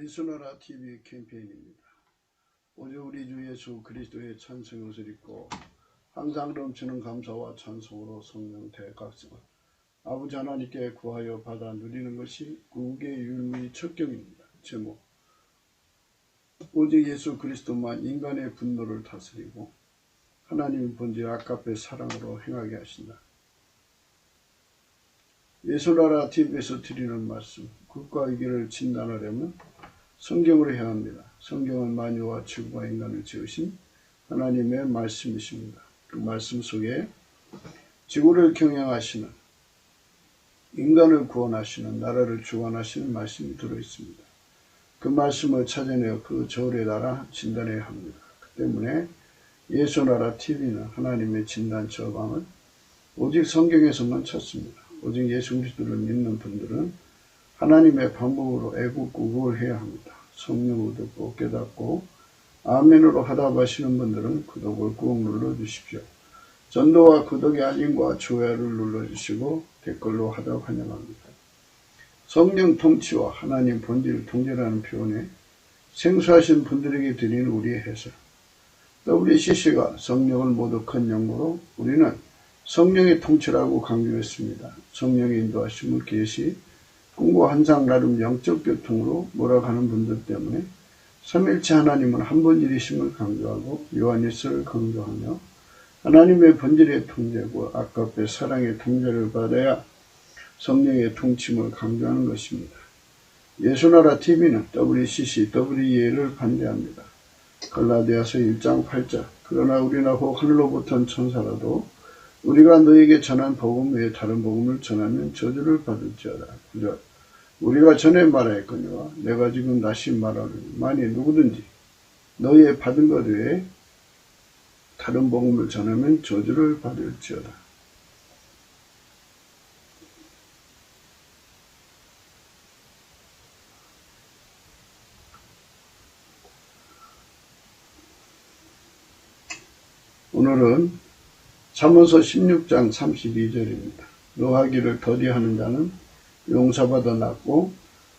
예수나라 TV 캠페인입니다. 오직 우리 주 예수 그리스도의 찬송의 옷을 입고 항상 넘치는 감사와 찬송으로 성령 대각성을 아버지 하나님께 구하여 받아 누리는 것이 구국의 율무의 첩경입니다. 제목: 오직 예수 그리스도만 인간의 분노를 다스리고 하나님의 본질 아깝의 사랑으로 행하게 하신다. 예수나라 TV에서 드리는 말씀, 국가 위기를 진단하려면 성경으로 해야 합니다. 성경은 만유와 지구와 인간을 지으신 하나님의 말씀이십니다. 그 말씀 속에 지구를 경영하시는, 인간을 구원하시는, 나라를 주관하시는 말씀이 들어있습니다. 그 말씀을 찾아내어 그 저울에 따라 진단해야 합니다. 그 때문에 예수나라 TV는 하나님의 진단 처방을 오직 성경에서만 찾습니다. 오직 예수 그리스도를 믿는 분들은 하나님의 방법으로 애국구국을 해야 합니다. 성령을 듣고 깨닫고 아멘으로 화답하시는 분들은 구독을 꾹 눌러주십시오. 전도와 구독의 알림과 좋아요를 눌러주시고 댓글로 화답 환영합니다. 성령 통치와 하나님 본질 통제라는 표현에 생소하신 분들에게 드리는 우리의 해설. WCC가 성령을 모두 큰 영으로 우리는 성령의 통치라고 강조했습니다. 성령의 인도하심을 계시, 꿈과 환상 나름 영적 교통으로 몰아가는 분들 때문에 삼일체 하나님은 한 본질이심을 강조하고 요한일서를 강조하며 하나님의 본질의 통제고 아깝의 사랑의 통제를 받아야 성령의 통침을 강조하는 것입니다. 예수나라 TV는 WCC, WEA를 반대합니다. 갈라디아서 1장 8절 그러나 우리나 혹 하늘로부터 천사라도 우리가 너에게 전한 복음 외에 다른 복음을 전하면 저주를 받을지어다. 우리가 전에 말하였거니와 내가 지금 다시 말하노니 만일 누구든지 너의 받은 것 외에 다른 복음을 전하면 저주를 받을지어다. 오늘은 잠언서 16장 32절입니다. 노하기를 더디하는 자는 용서보다 낫고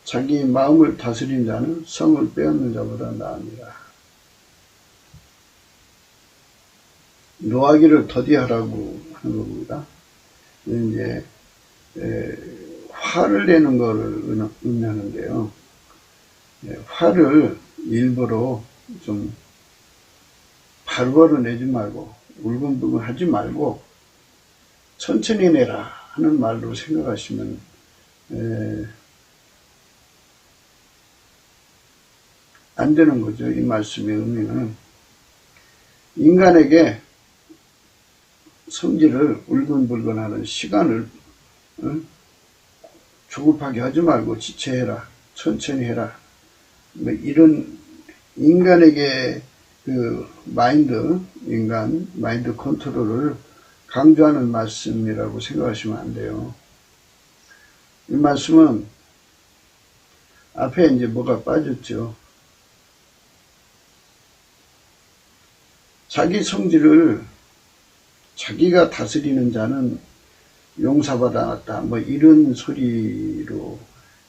자기 마음을 다스린 자는 성을 빼앗는 자보다 나으니라. 노하기를 더디하라고 하는 겁니다. 이제 화를 내는 것을 의미하는데요. 화를 일부러 좀 바로바로 내지 말고 울분불분 하지 말고 천천히 내라 하는 말로 생각하시면 안 되는 거죠. 이 말씀의 의미는 인간에게 성질을 울분불분하는 시간을 조급하게 하지 말고 지체해라, 천천히 해라. 뭐 이런 인간에게 그 마인드 컨트롤을 강조하는 말씀이라고 생각하시면 안 돼요. 이 말씀은 앞에 이제 뭐가 빠졌죠. 자기 성질을 자기가 다스리는 자는 용서받아 놨다. 뭐 이런 소리로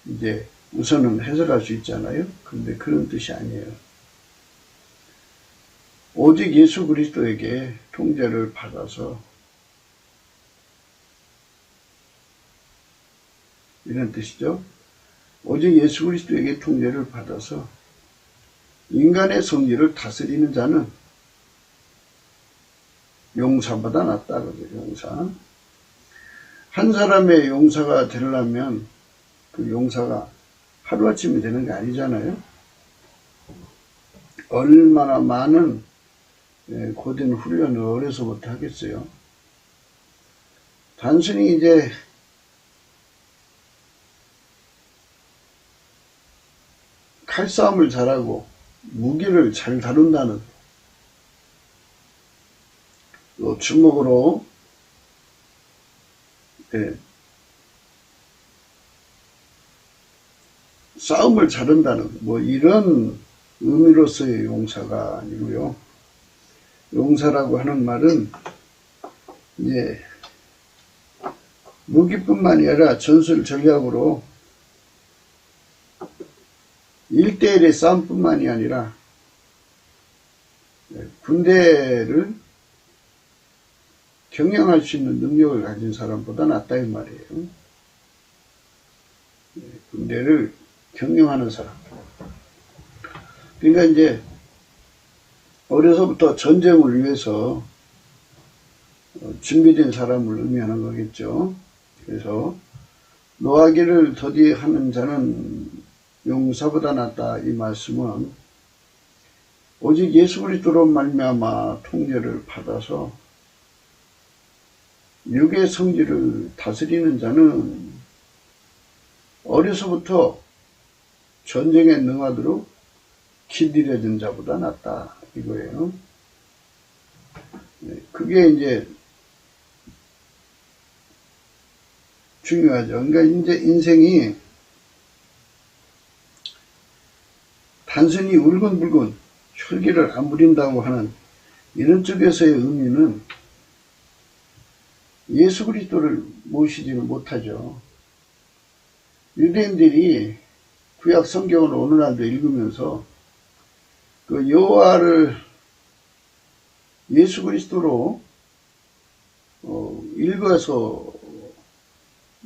이제 우선은 해설할 수 있잖아요. 그런데 그런 뜻이 아니에요. 오직 예수 그리스도에게 통제를 받아서 이런 뜻이죠. 오직 예수 그리스도에게 통제를 받아서 인간의 성질을 다스리는 자는 용사보다 낫다. 용사. 한 사람의 용사가 되려면 그 용사가 하루아침에 되는 게 아니잖아요. 얼마나 많은 고된 훈련을 어려서부터 하겠어요. 단순히 이제 칼싸움을 잘하고 무기를 잘 다룬다는 또 주먹으로 싸움을 잘한다는 뭐 이런 의미로서의 용사가 아니고요. 용사라고 하는 말은 이제 무기뿐만이 아니라 전술 전략으로 1대1의 싸움뿐만이 아니라 군대를 경영할 수 있는 능력을 가진 사람보다 낫다 이 말이에요. 군대를 경영하는 사람. 그러니까 이제 어려서부터 전쟁을 위해서 준비된 사람을 의미하는 거겠죠. 그래서 노하기를 더디하는 자는 용사보다 낫다 이 말씀은 오직 예수 그리스도로 말미암아 통제를 받아서 육의 성질을 다스리는 자는 어려서부터 전쟁에 능하도록 길들여진 자보다 낫다 이거예요. 그게 이제 중요하죠. 그러니까 이제 인생이 단순히 울근불근 혈기를 안 부린다고 하는 이런 쪽에서의 의미는 예수 그리스도를 모시지는 못하죠. 유대인들이 구약 성경을 어느 날도 읽으면서 그 여호와를 예수 그리스도로 읽어서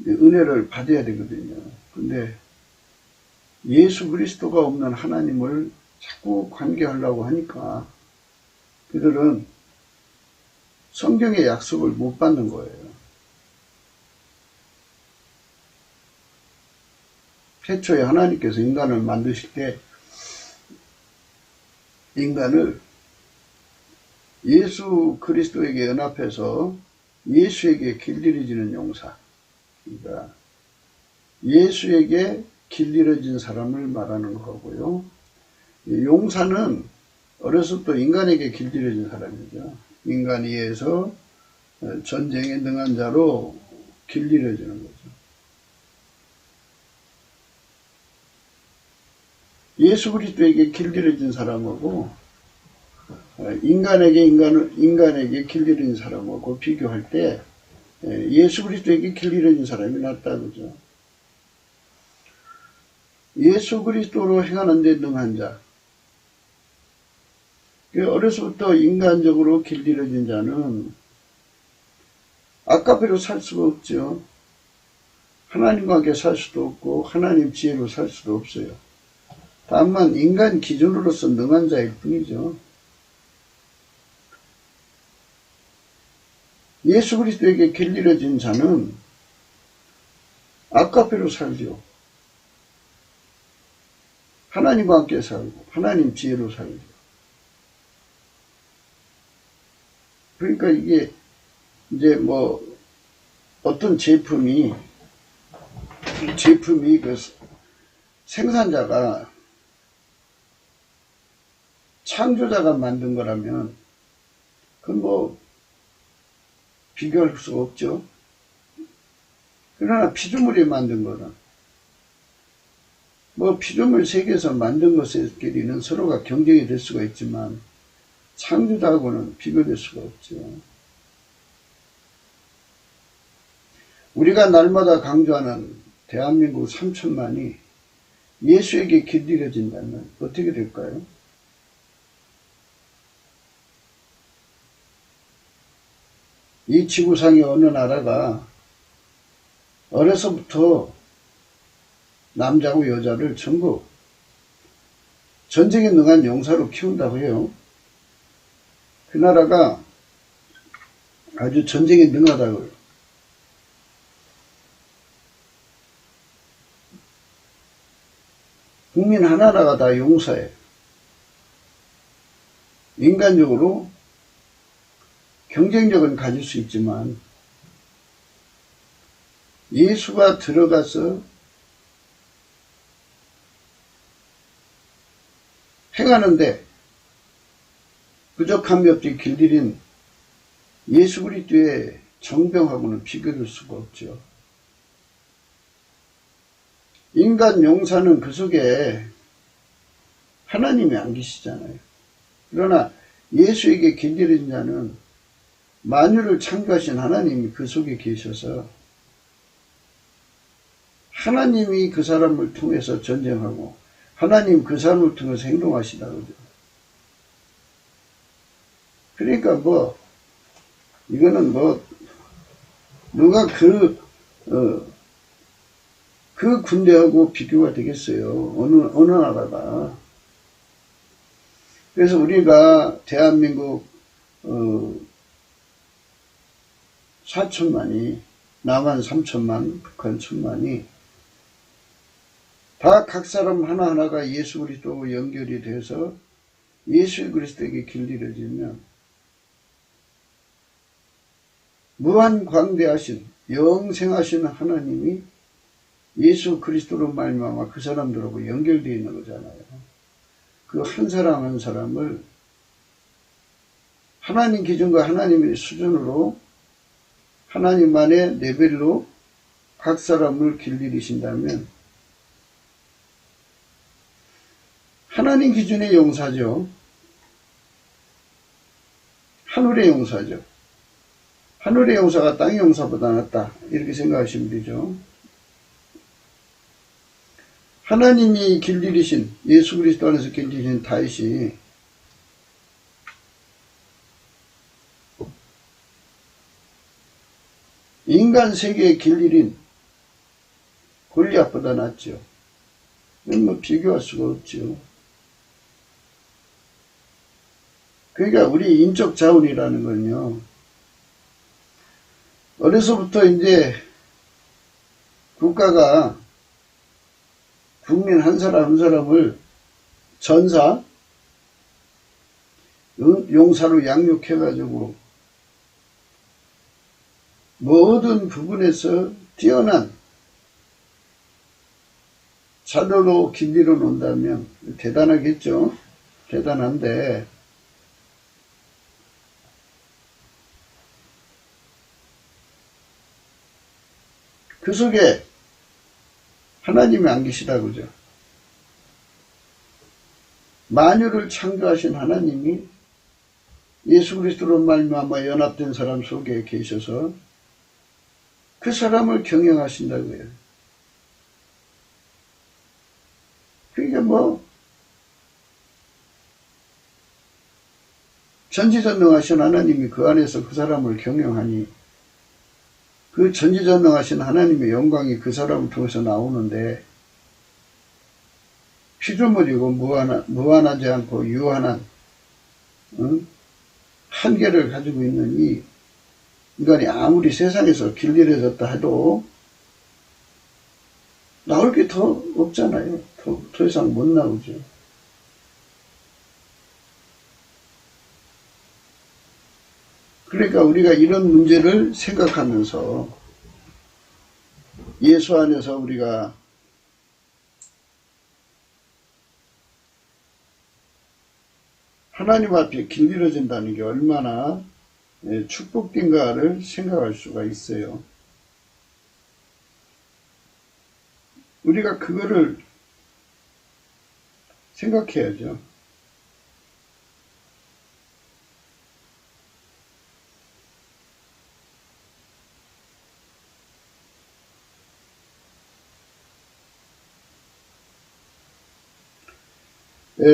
은혜를 받아야 되거든요. 근데 예수 그리스도가 없는 하나님을 자꾸 관계하려고 하니까 그들은 성경의 약속을 못 받는 거예요. 태초에 하나님께서 인간을 만드실 때 인간을 예수 그리스도에게 연합해서 예수에게 길들여지는 용사, 그러니까 예수에게 길들여진 사람을 말하는 거고요. 용사는 어려서부터 인간에게 길들여진 사람이죠. 인간에 의해서 전쟁에 능한 자로 길들여지는 거죠. 예수 그리스도에게 길들여진 사람하고 인간에게 길들여진 사람하고 비교할 때 예수 그리스도에게 길들여진 사람이 낫다 그죠. 예수 그리스도로 행하는 데 능한 자. 어려서부터 인간적으로 길들여진 자는 아까배로 살 수가 없죠. 하나님과 함께 살 수도 없고 하나님 지혜로 살 수도 없어요. 다만 인간 기준으로서 능한 자일 뿐이죠. 예수 그리스도에게 길들여진 자는 아까배로 살죠. 하나님과 함께 살고 하나님 지혜로 살죠. 그러니까 이게 이제 뭐 어떤 제품이 그 생산자가 창조자가 만든 거라면 그건 뭐 비교할 수가 없죠. 그러나 피조물이 만든 거는 뭐 피조물 세계에서 만든 것들끼리는 서로가 경쟁이 될 수가 있지만 창조자하고는 비교될 수가 없죠. 우리가 날마다 강조하는 대한민국 3천만이 예수에게 길들여진다면 어떻게 될까요? 이 지구상의 어느 나라가 어려서부터 남자고 여자를 전부 전쟁에 능한 용사로 키운다고 해요. 그 나라가 아주 전쟁에 능하다고요. 국민 하나하나가 다 용사예요. 인간적으로 경쟁력은 가질 수 있지만 예수가 들어가서 행하는데 부족함이 없이 길들인 예수 그리스도의 정병하고는 비교될 수가 없죠. 인간 용사는 그 속에 하나님이 안 계시잖아요. 그러나 예수에게 길들인 자는 만유를 창조하신 하나님이 그 속에 계셔서 하나님이 그 사람을 통해서 전쟁하고 하나님 그 사람을 통해서 행동하시다 그러죠. 그러니까 뭐 이거는 뭐 누가 그 군대하고 비교가 되겠어요. 어느 나라가. 그래서 우리가 대한민국 4천만이, 남한 3천만, 북한 1천만이 다 각 사람 하나하나가 예수 그리스도와 연결이 돼서 예수 그리스도에게 길들여지면 무한 광대하신 영생하신 하나님이 예수 그리스도로 말미암아 그 사람들하고 연결되어 있는 거잖아요. 그 한 사람 한 사람을 하나님 기준과 하나님의 수준으로 하나님만의 레벨로 각 사람을 길들이신다면 하나님 기준의 용사죠. 하늘의 용사죠. 하늘의 용사가 땅의 용사보다 낫다. 이렇게 생각하시면 되죠. 하나님이 길들이신, 예수 그리스도 안에서 길들이신 다윗이 인간 세계에 길들인 골리앗보다 낫죠. 이건 뭐 비교할 수가 없죠. 그러니까 우리 인적 자원이라는 건요, 어려서부터 이제 국가가 국민 한 사람 한 사람을 전사, 용사로 양육해가지고 모든 부분에서 뛰어난 자료로 길들여 놓는다면 대단하겠죠. 대단한데 그 속에 하나님이 안 계시다 그죠. 만유를 창조하신 하나님이 예수 그리스도로 말미암아 연합된 사람 속에 계셔서 그 사람을 경영하신다고요. 그러니까 뭐 전지전능하신 하나님이 그 안에서 그 사람을 경영하니 그 전지전능하신 하나님의 영광이 그 사람을 통해서 나오는데 피조물이고 무한하지 않고 유한한 한계를 가지고 있는 이 인간이 아무리 세상에서 길들여졌다 해도 나올 게 더 없잖아요. 더 이상 못 나오죠. 그러니까 우리가 이런 문제를 생각하면서 예수 안에서 우리가 하나님 앞에 길들여진다는 게 얼마나 축복된가를 생각할 수가 있어요. 우리가 그거를 생각해야죠.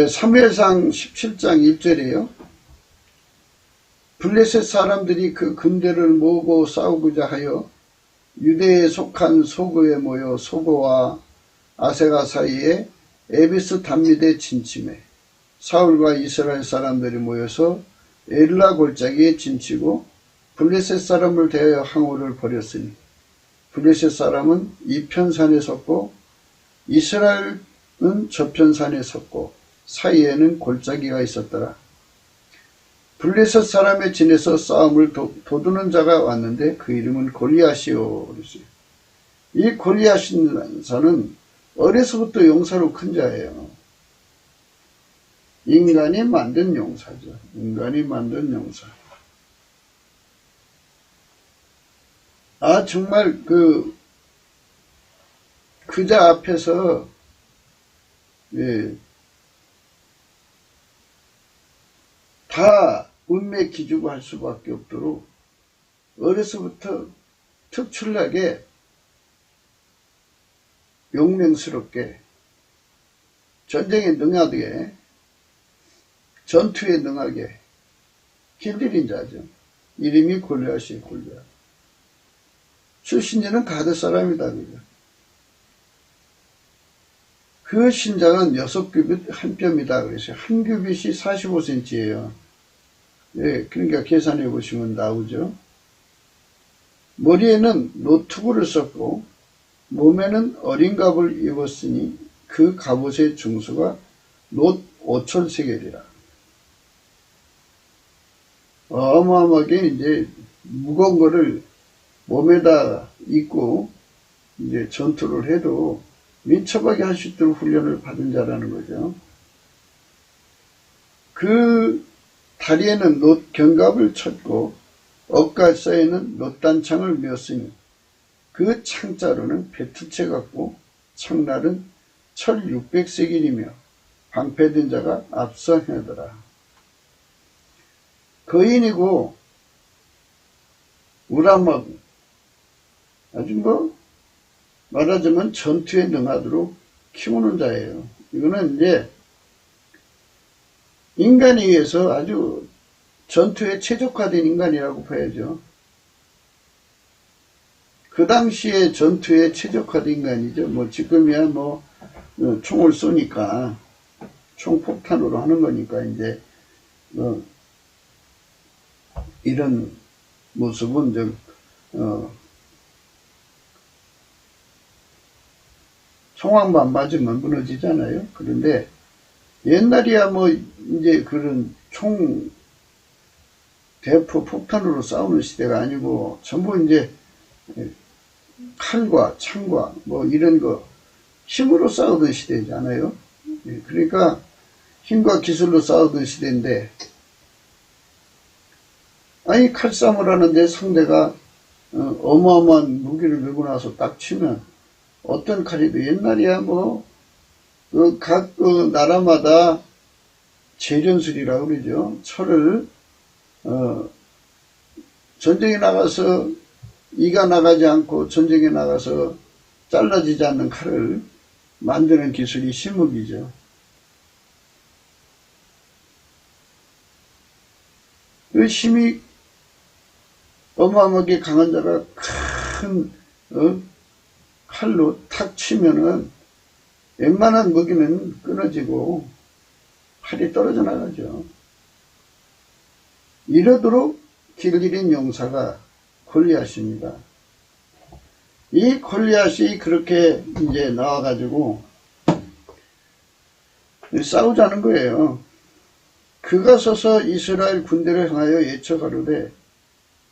사무엘상 17장 1절이에요. 블레셋 사람들이 그 군대를 모으고 싸우고자 하여 유대에 속한 소고에 모여 소고와 아세가 사이에 에비스 단미대 진침해 사울과 이스라엘 사람들이 모여서 엘라 골짜기에 진치고 블레셋 사람을 대하여 항우를 벌였으니 블레셋 사람은 이편 산에 섰고 이스라엘은 저편 산에 섰고 사이에는 골짜기가 있었더라. 블레셋 사람의 진에서 싸움을 도두는 자가 왔는데 그 이름은 골리앗이요. 이 골리앗이라는 자는 어려서부터 용사로 큰 자예요. 인간이 만든 용사죠. 인간이 만든 용사. 정말 그자 앞에서 다 운매 기주고 할 수밖에 없도록 어려서부터 특출나게 용맹스럽게 전쟁에 능하게, 전투에 능하게 길들인 자죠. 이름이 골리앗이에요, 골리앗. 출신지는 가드 사람이다, 그죠. 그 신장은 6규빗 한 뼘이다. 그래서 한 규빗이 45cm예요. 예, 그러니까 계산해 보시면 나오죠. 머리에는 노투구를 썼고 몸에는 어린 갑을 입었으니 그 갑옷의 중수가 놋 5천세겔이라. 어마어마하게 이제 무거운 거를 몸에다 입고 이제 전투를 해도 민첩하게 할 수 있도록 훈련을 받은 자라는 거죠. 그 다리에는 놋 견갑을 쳤고 엇갈사에는 놋단창을 메었으니 그 창자로는 배투채 같고 창날은 철 600세겔이며 방패된 자가 앞서 행하더라. 거인이고 우람하고 아주 말하자면 전투에 능하도록 키우는 자예요. 이거는 이제 인간에 의해서 아주 전투에 최적화된 인간이라고 봐야죠. 그 당시에 전투에 최적화된 인간이죠. 지금이야 총을 쏘니까 총폭탄으로 하는 거니까 이제 이런 모습은 총알만 맞으면 무너지잖아요. 그런데 옛날이야 이제 그런 대포 폭탄으로 싸우는 시대가 아니고 전부 이제 칼과 창과 이런 거 힘으로 싸우던 시대잖아요. 그러니까 힘과 기술로 싸우던 시대인데 아니 칼싸움을 하는데 상대가 어마어마한 무기를 들고 나서 딱 치면 어떤 칼이도 옛날이야 각 나라마다 재련술이라고 그러죠. 철을 전쟁에 나가서 이가 나가지 않고 전쟁에 나가서 잘라지지 않는 칼을 만드는 기술이 심무기죠. 그 힘이 어마어마하게 강한 자가 큰 칼로 탁 치면은 웬만한 무기는 끊어지고 팔이 떨어져 나가죠. 이러도록 길들인 용사가 골리앗입니다. 이 골리앗이 그렇게 이제 나와가지고 싸우자는 거예요. 그가 서서 이스라엘 군대를 향하여 예쳐가로되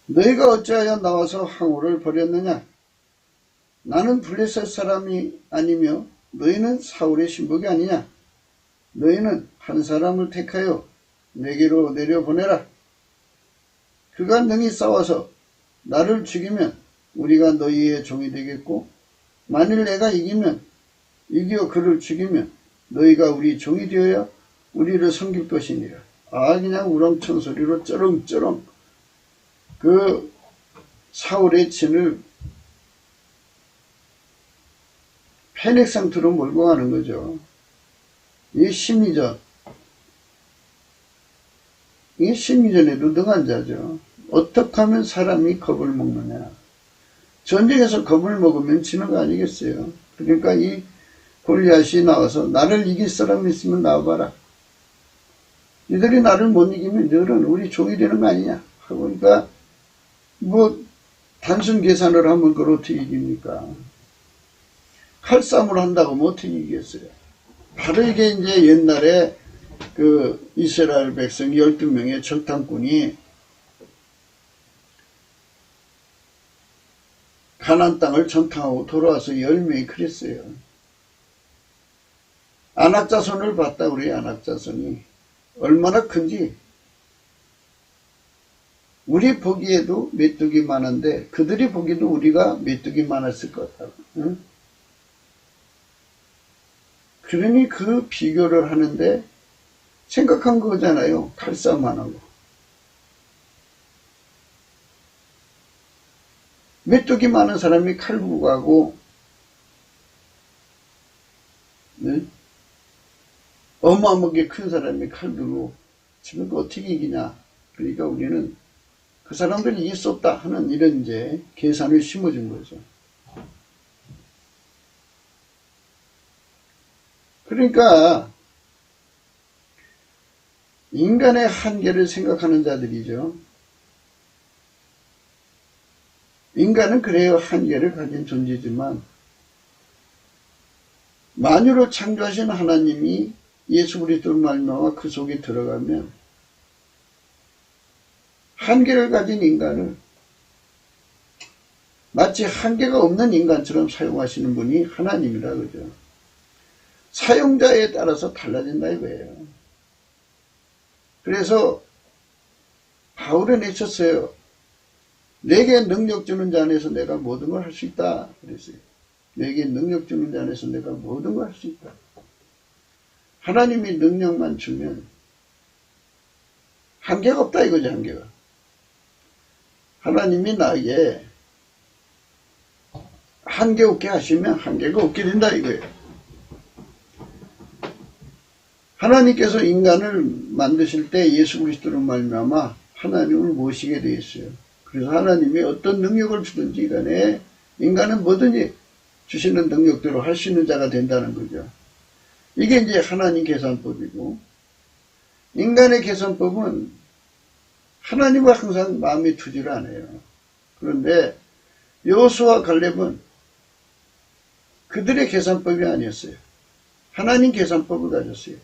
너희가 어찌하여 나와서 항우를 벌였느냐? 나는 블레셋 사람이 아니며 너희는 사울의 신복이 아니냐? 너희는 한 사람을 택하여 내게로 내려보내라. 그가 능히 싸워서 나를 죽이면 우리가 너희의 종이 되겠고 만일 내가 이기어 그를 죽이면 너희가 우리 종이 되어야 우리를 섬길 것이니라. 그냥 우렁찬 소리로 쩌렁쩌렁 그 사울의 진을 패닉 상태로 몰고 가는 거죠. 이게 심리전. 이게 심리전에도 능한 자죠. 어떻게 하면 사람이 겁을 먹느냐. 전쟁에서 겁을 먹으면 지는 거 아니겠어요. 그러니까 이 골리앗이 나와서 나를 이길 사람이 있으면 나와봐라. 이들이 나를 못 이기면 너는 우리 종이 되는 거 아니냐. 하고 그러니까 단순 계산을 하면 그걸 어떻게 이깁니까? 칼싸움을 한다고 어떻게 이기겠어요? 바로 이게 이제 옛날에 그 이스라엘 백성 12명의 적탐꾼이 가나안 땅을 전탕하고 돌아와서 10명이 그랬어요. 안악자손을 봤다 그래요. 안악자손이 얼마나 큰지 우리 보기에도 메뚜기 많은데 그들이 보기에도 우리가 메뚜기 많았을 것 같다고. 응? 그러니 그 비교를 하는데 생각한 거잖아요. 칼싸움 안 하고. 메뚜기 많은 사람이 칼 들고 가고 어마어마하게 큰 사람이 칼 들고 지금 그 어떻게 이기냐. 그러니까 우리는 그 사람들이 이길 수 없다 하는 이런 이제 계산을 심어준 거죠. 그러니까 인간의 한계를 생각하는 자들이죠. 인간은 그래요. 한계를 가진 존재지만 만유를 창조하신 하나님이 예수 그리스도를 말미암아 그 속에 들어가면 한계를 가진 인간을 마치 한계가 없는 인간처럼 사용하시는 분이 하나님이라 그러죠. 사용자에 따라서 달라진다 이거예요. 그래서 바울은 외쳤어요. 내게 능력 주는 자 안에서 내가 모든 걸 할 수 있다. 그랬어요. 내게 능력 주는 자 안에서 내가 모든 걸 할 수 있다. 하나님이 능력만 주면 한계가 없다 이거죠. 한계가. 하나님이 나에게 한계 없게 하시면 한계가 없게 된다 이거예요. 하나님께서 인간을 만드실 때 예수 그리스도로 말미암아 하나님을 모시게 되어 있어요. 그래서 하나님이 어떤 능력을 주든지 간에 인간은 뭐든지 주시는 능력대로 할 수 있는 자가 된다는 거죠. 이게 이제 하나님 계산법이고, 인간의 계산법은 하나님과 항상 마음이 투지를 안 해요. 그런데 여호수아와 갈렙은 그들의 계산법이 아니었어요. 하나님 계산법을 가졌어요.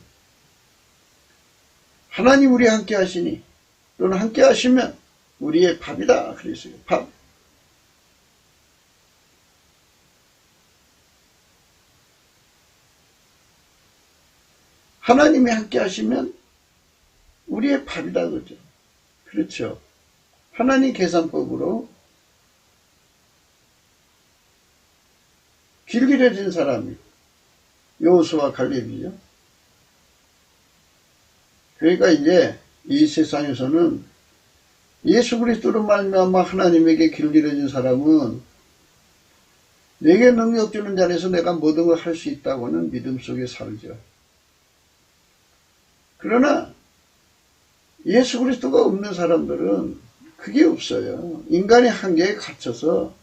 하나님 우리 함께 하시니 또는 함께 하시면 우리의 밥이다 그랬어요. 밥. 하나님이 함께 하시면 우리의 밥이다 그러죠. 그렇죠. 하나님 계산법으로 길들여진 사람이 여호수아와 갈렙이죠. 그러니까 이제 이 세상에서는 예수 그리스도로 말미암아 하나님에게 길들여진 사람은 내게 능력 주는 자에서 내가 모든 걸 할 수 있다고는 믿음 속에 살죠. 그러나 예수 그리스도가 없는 사람들은 그게 없어요. 인간의 한계에 갇혀서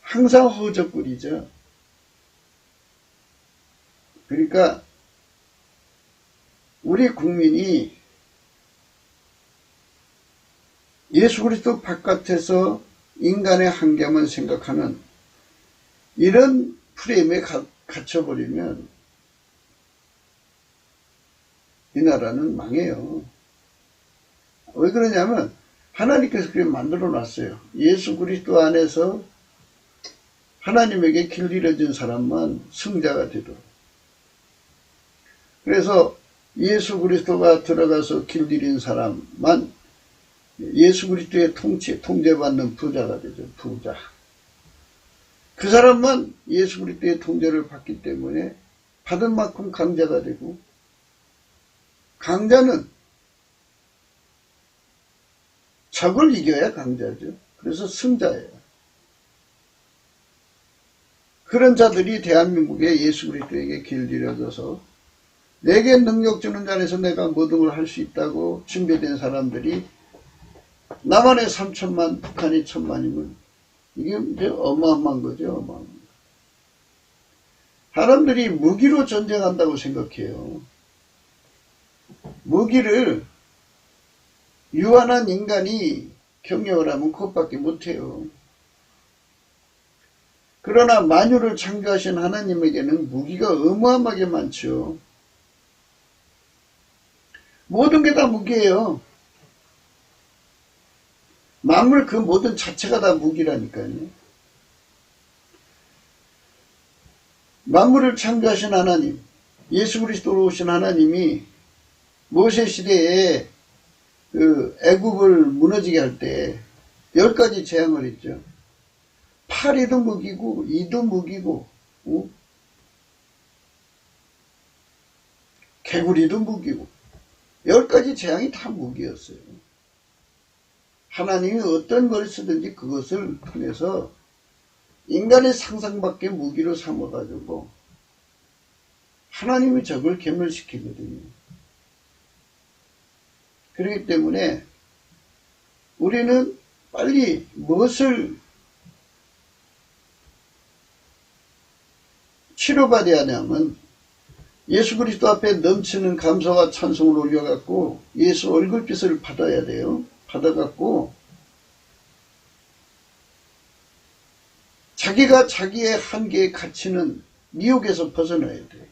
항상 허우적거리죠. 그러니까 우리 국민이 예수 그리스도 바깥에서 인간의 한계만 생각하는 이런 프레임에 갇혀버리면 이 나라는 망해요. 왜 그러냐면 하나님께서 그렇게 만들어 놨어요. 예수 그리스도 안에서 하나님에게 길들여진 사람만 승자가 되도록. 그래서 예수 그리스도가 들어가서 길들인 사람만 예수 그리스도의 통제받는 부자가 되죠. 부자. 그 사람만 예수 그리스도의 통제를 받기 때문에 받은 만큼 강자가 되고, 강자는 적을 이겨야 강자죠. 그래서 승자예요. 그런 자들이 대한민국에 예수 그리스도에게 길들여져서 내게 능력 주는 자에서 내가 모든 걸 할 수 있다고 준비된 사람들이 남한에 3천만, 북한이 1,000만이면 이게 이제 어마어마한 거죠. 어마어마한. 사람들이 무기로 전쟁한다고 생각해요. 무기를 유한한 인간이 경영을 하면 그것밖에 못해요. 그러나 만유를 창조하신 하나님에게는 무기가 어마어마하게 많죠. 모든 게 다 무기예요. 만물 그 모든 자체가 다 무기라니까요. 만물을 창조하신 하나님, 예수 그리스도로 오신 하나님이 모세 시대에 그 애굽을 무너지게 할 때 10가지 재앙을 했죠. 파리도 무기고 이도 무기고 개구리도 무기고 10가지 재앙이 다 무기였어요. 하나님이 어떤 걸 쓰든지 그것을 통해서 인간의 상상밖에 무기로 삼아가지고 하나님의 적을 괴멸시키거든요. 그렇기 때문에 우리는 빨리 무엇을 치료받아야 하냐면 예수 그리스도 앞에 넘치는 감사와 찬송을 올려갖고 예수 얼굴빛을 받아야 돼요. 받아갖고 자기가 자기의 한계에 갇히는 미혹에서 벗어나야 돼요.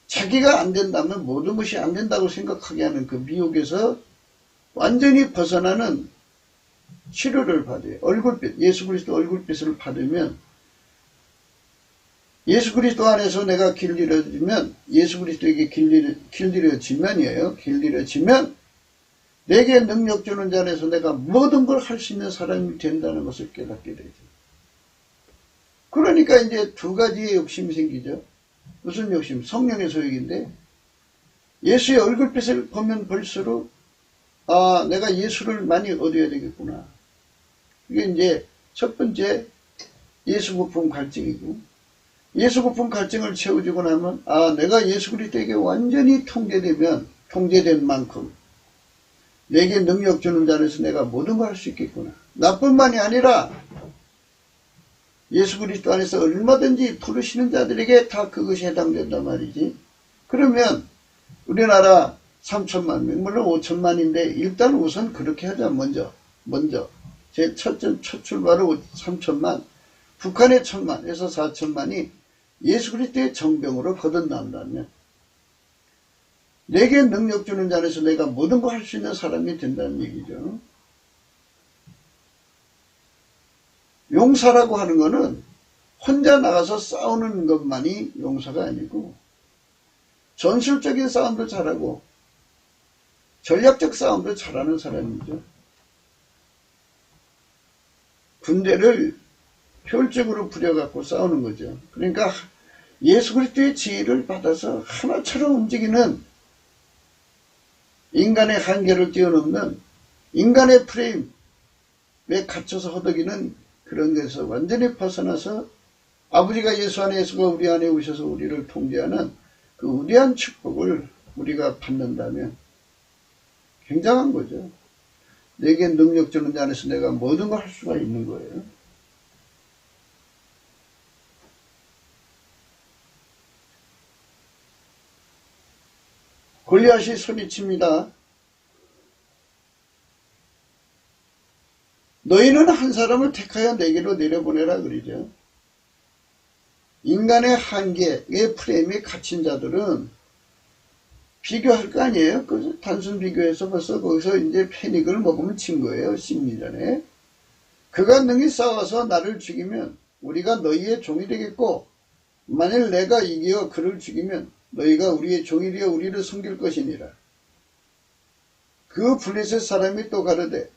자기가 안 된다면 모든 것이 안 된다고 생각하게 하는 그 미혹에서 완전히 벗어나는 치료를 받아요. 얼굴빛, 예수 그리스도 얼굴빛을 받으면 예수 그리스도 안에서 내가 길들여지면 예수 그리스도에게 길들여지면이에요. 길들여지면 내게 능력 주는 자 안에서 내가 모든 걸 할 수 있는 사람이 된다는 것을 깨닫게 되죠. 그러니까 이제 두 가지의 욕심이 생기죠. 무슨 욕심? 성령의 소욕인데 예수의 얼굴빛을 보면 볼수록 아, 내가 예수를 많이 얻어야 되겠구나. 이게 이제 첫 번째 예수 부품 갈증이고, 예수 부품 갈증을 채워주고 나면 아, 내가 예수 그리스도에게 완전히 통제된 만큼 내게 능력 주는 자 안에서 내가 모든 걸 할 수 있겠구나. 나뿐만이 아니라 예수 그리스도 안에서 얼마든지 부르시는 자들에게 다 그것이 해당된단 말이지. 그러면 우리나라 3천만 명, 물론 5천만인데 일단 우선 그렇게 하자. 먼저 제 첫 출발은 3천만, 북한의 1,000만에서 4천만이 예수 그리스도의 정병으로 거듭난다면 내게 능력 주는 자 안에서 내가 모든 걸 할 수 있는 사람이 된다는 얘기죠. 용사라고 하는 것은 혼자 나가서 싸우는 것만이 용사가 아니고 전술적인 싸움도 잘하고 전략적 싸움도 잘하는 사람이죠. 군대를 효율적으로 부려갖고 싸우는 거죠. 그러니까 예수 그리스도의 지혜를 받아서 하나처럼 움직이는 인간의 한계를 뛰어넘는 인간의 프레임에 갇혀서 허덕이는 그런 데서 완전히 벗어나서 아버지가 예수 안에서 우리 안에 오셔서 우리를 통제하는 그 위대한 축복을 우리가 받는다면 굉장한 거죠. 내게 능력 주는 자 안에서 내가 모든 걸 할 수가 있는 거예요. 골리앗이 소리칩니다. 너희는 한 사람을 택하여 내게로 내려보내라 그러죠. 인간의 한계의 프레임에 갇힌 자들은 비교할 거 아니에요. 그 단순 비교해서 벌써 거기서 이제 패닉을 먹으면 친 거예요. 심리전에. 그가 능히 싸워서 나를 죽이면 우리가 너희의 종이 되겠고, 만일 내가 이겨 그를 죽이면 너희가 우리의 종이 되어 우리를 섬길 것이니라. 그 블레셋 사람이 또 가르되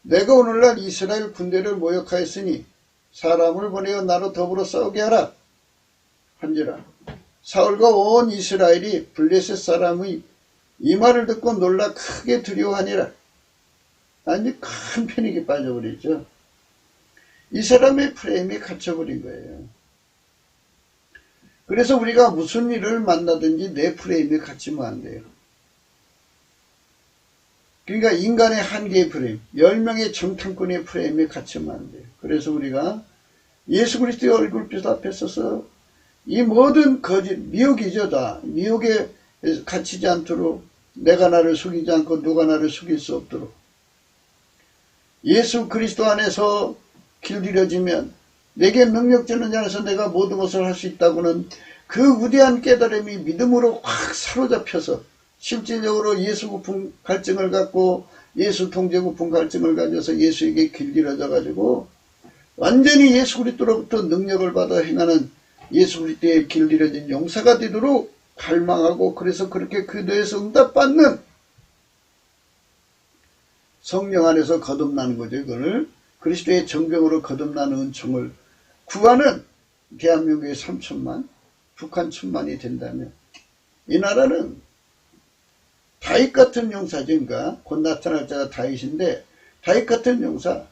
내가 오늘날 이스라엘 군대를 모욕하였으니 사람을 보내어 나로 더불어 싸우게 하라 한지라. 사울과 온 이스라엘이 블레셋 사람의 이 말을 듣고 놀라 크게 두려워하니라. 아니 큰 패닉에 빠져버리죠. 이 사람의 프레임에 갇혀버린 거예요. 그래서 우리가 무슨 일을 만나든지 내 프레임에 갇히면 안 돼요. 그러니까 인간의 한계의 프레임, 10명의 정탐꾼의 프레임에 갇히면 안 돼요. 그래서 우리가 예수 그리스도의 얼굴빛 앞에 서서 이 모든 거짓, 미혹이죠 다. 미혹에 갇히지 않도록 내가 나를 속이지 않고 누가 나를 속일 수 없도록 예수 그리스도 안에서 길들여지면 내게 능력 주는 자 안에서 내가 모든 것을 할 수 있다고는 그 위대한 깨달음이 믿음으로 확 사로잡혀서 실질적으로 예수 부품 갈증을 갖고 예수 통제 부품 갈증을 가져서 예수에게 길들여져 가지고 완전히 예수 그리스도로부터 능력을 받아 행하는 예수 그리스도에 길들여진 용사가 되도록 갈망하고 그래서 그렇게 그대에서 응답받는 성령 안에서 거듭나는 거죠. 이거를 그리스도의 정병으로 거듭나는 은총을 구하는 대한민국의 3천만, 북한 1,000만이 된다면 이 나라는 다윗 같은 용사죠. 그러니까 곧 나타날 자가 다윗인데 다윗 같은 용사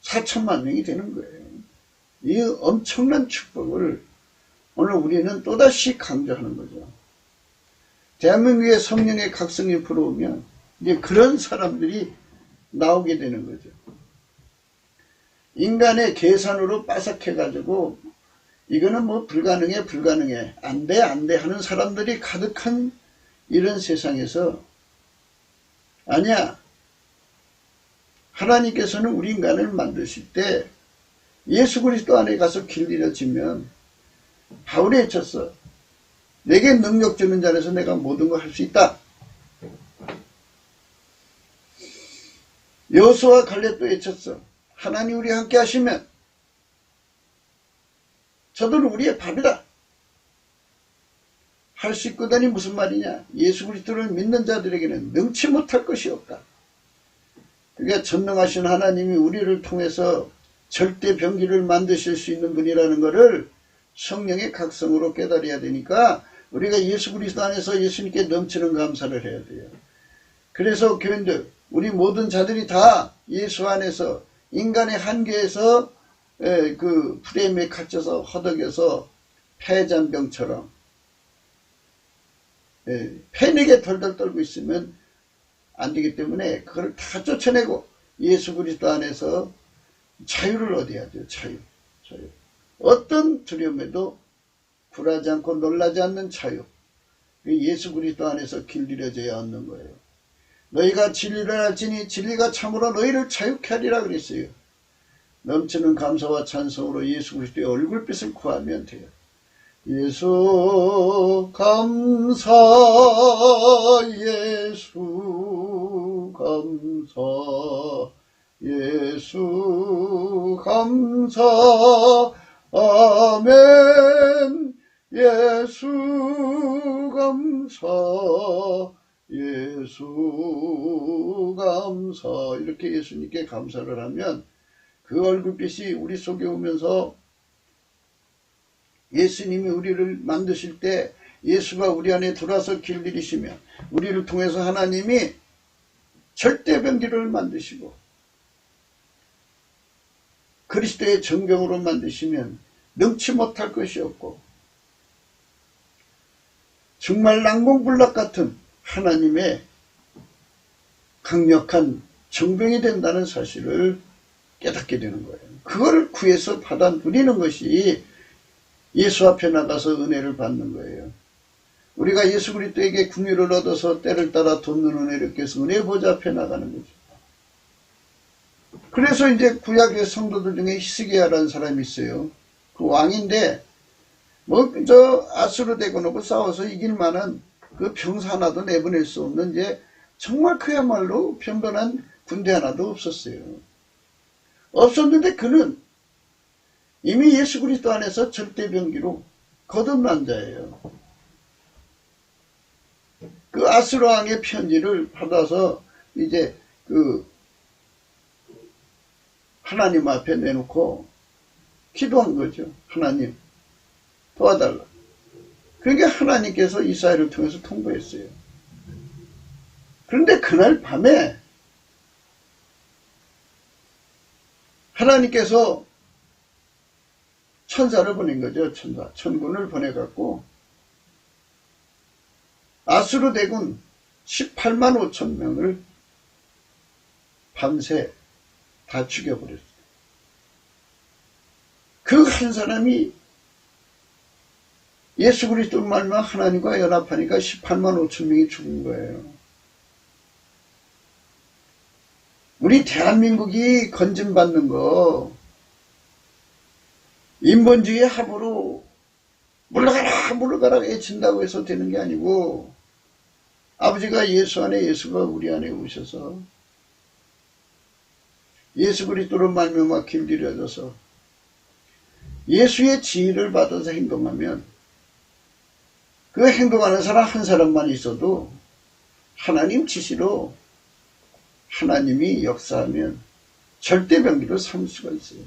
4천만 명이 되는 거예요. 이 엄청난 축복을 오늘 우리는 또다시 강조하는 거죠. 대한민국의 성령의 각성이 불어오면 이제 그런 사람들이 나오게 되는 거죠. 인간의 계산으로 빠삭해가지고 이거는 뭐 불가능해 안 돼 하는 사람들이 가득한 이런 세상에서 아니야. 하나님께서는 우리 인간을 만드실 때 예수 그리스도 안에 가서 길들여지면 바울이 외쳤어. 내게 능력 주는 자에서 내가 모든 걸 할 수 있다. 여호수아와 갈렙도 외쳤어. 하나님 우리 함께 하시면 저들은 우리의 밥이다. 할 수 있거든이 무슨 말이냐. 예수 그리스도를 믿는 자들에게는 능치 못할 것이 없다. 그러니까 전능하신 하나님이 우리를 통해서 절대 병기를 만드실 수 있는 분이라는 것을 성령의 각성으로 깨달아야 되니까 우리가 예수 그리스도 안에서 예수님께 넘치는 감사를 해야 돼요. 그래서 교인들, 우리 모든 자들이 다 예수 안에서 인간의 한계에서 그 프레임에 갇혀서 허덕여서 폐잔병처럼 패닉에 덜덜 떨고 있으면 안 되기 때문에 그걸 다 쫓아내고 예수 그리스도 안에서 자유를 얻어야 돼요. 자유. 어떤 두려움에도 굴하지 않고 놀라지 않는 자유. 예수 그리스도 안에서 길들여져야 얻는 거예요. 너희가 진리를 알지니 진리가 참으로 너희를 자유케 하리라 그랬어요. 넘치는 감사와 찬송으로 예수 그리스도의 얼굴빛을 구하면 돼요. 예수 감사 예수 감사 예수 감사 아멘 예수 감사 예수 감사 이렇게 예수님께 감사를 하면 그 얼굴빛이 우리 속에 오면서 예수님이 우리를 만드실 때 예수가 우리 안에 들어와서 길들이시면 우리를 통해서 하나님이 절대병기를 만드시고 그리스도의 정병으로 만드시면 능치 못할 것이 없고 정말 난공불락 같은 하나님의 강력한 정병이 된다는 사실을 깨닫게 되는 거예요. 그걸 구해서 받아 누리는 것이 예수 앞에 나가서 은혜를 받는 거예요. 우리가 예수 그리스도에게 긍휼을 얻어서 때를 따라 돕는 은혜를 껴서 은혜 보좌 앞에 나가는 거죠. 그래서 이제 구약의 성도들 중에 히스기야라는 사람이 있어요. 그 왕인데 아수르대군하고 싸워서 이길 만한 그 병사 하나도 내보낼 수 없는 이제 정말 그야말로 편변한 군대 하나도 없었어요. 없었는데 그는 이미 예수 그리스도 안에서 절대병기로 거듭난 자예요. 그 아수르 왕의 편지를 받아서 이제 그 하나님 앞에 내놓고 기도한 거죠. 하나님 도와달라. 그러니까 하나님께서 이사야를 통해서 통보했어요. 그런데 그날 밤에 하나님께서 천사를 보낸 거죠. 천군을 보내갖고 아수르 대군 18만 5천 명을 밤새 다 죽여버렸어요. 그 한 사람이 예수 그리스도 말만 하나님과 연합하니까 18만 5천 명이 죽은 거예요. 우리 대한민국이 건진받는 거 인본주의 합으로 물러가라 외친다고 해서 되는 게 아니고 아버지가 예수 안에 예수가 우리 안에 오셔서 예수 그리스도로 말미암아 길들여져서 예수의 지혜를 받아서 행동하면 그 행동하는 사람 한 사람만 있어도 하나님 지시로 하나님이 역사하면 절대병기로 삼을 수가 있어요.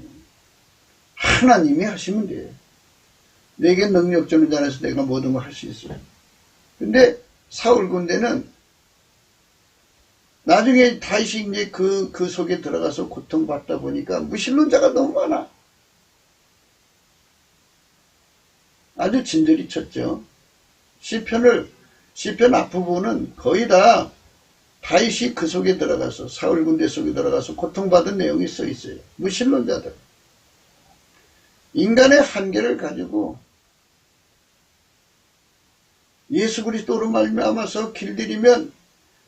하나님이 하시면 돼요. 내게 능력 주는 자에서 내가 모든 걸 할 수 있어요. 근데 사울 군대는 나중에 다시 이제 그 속에 들어가서 고통받다 보니까 무신론자가 너무 많아. 아주 진절이 쳤죠. 시편을 시편 앞부분은 거의 다 다윗이 그 속에 들어가서 사울 군대 속에 들어가서 고통받은 내용이 써 있어요. 무신론자들. 인간의 한계를 가지고 예수 그리스도로 말미암아서 길들이면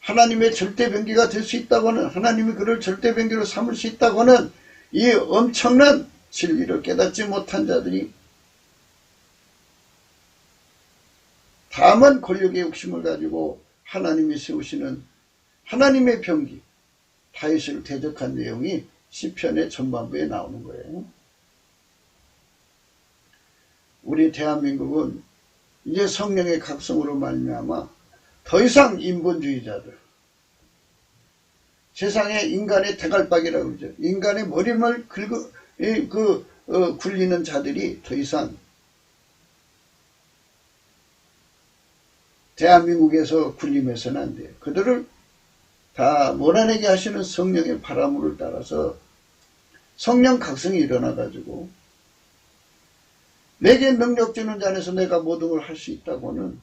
하나님의 절대병기가 될 수 있다고는, 하나님이 그를 절대병기로 삼을 수 있다고는 이 엄청난 진리를 깨닫지 못한 자들이 다만 권력의 욕심을 가지고 하나님이 세우시는 하나님의 병기 다윗을 대적한 내용이 시편의 전반부에 나오는 거예요. 우리 대한민국은 이제 성령의 각성으로 말미암아 더 이상 인본주의자들, 세상에 인간의 대갈박이라고 그러죠. 인간의 머리를 굴리는 자들이 더 이상 대한민국에서 굴림해서는 안 돼요. 그들을 다 몰아내게 하시는 성령의 바람을 따라서 성령 각성이 일어나가지고 내게 능력 주는 자 안에서 내가 모든 걸 할 수 있다고는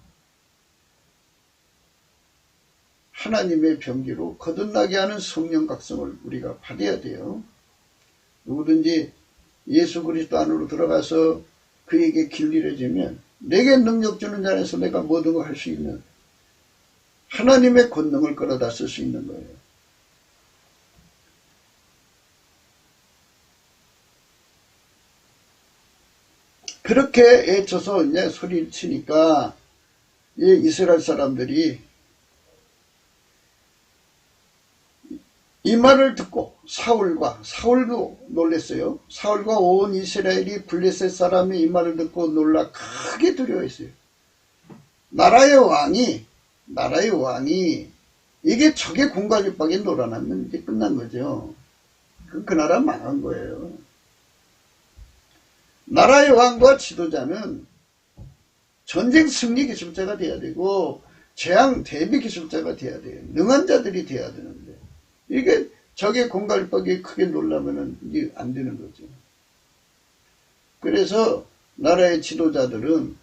하나님의 병기로 거듭나게 하는 성령 각성을 우리가 받아야 돼요. 누구든지 예수 그리스도 안으로 들어가서 그에게 길들여지면 내게 능력 주는 자 안에서 내가 모든 걸 할 수 있는 하나님의 권능을 끌어다 쓸 수 있는 거예요. 그렇게 애쳐서 이제 소리를 치니까 이스라엘 사람들이 이 말을 듣고 사울도 놀랐어요. 사울과 온 이스라엘이 블레셋 사람이 이 말을 듣고 놀라 크게 두려워했어요. 나라의 왕이 이게 적의 공갈육박에 놀아나면 이제 끝난 거죠. 그 나라 망한 거예요. 나라의 왕과 지도자는 전쟁 승리 기술자가 돼야 되고 재앙 대비 기술자가 돼야 돼요. 능한 자들이 돼야 되는데 이게 적의 공갈박에 크게 놀라면은 이게 안 되는 거죠. 그래서 나라의 지도자들은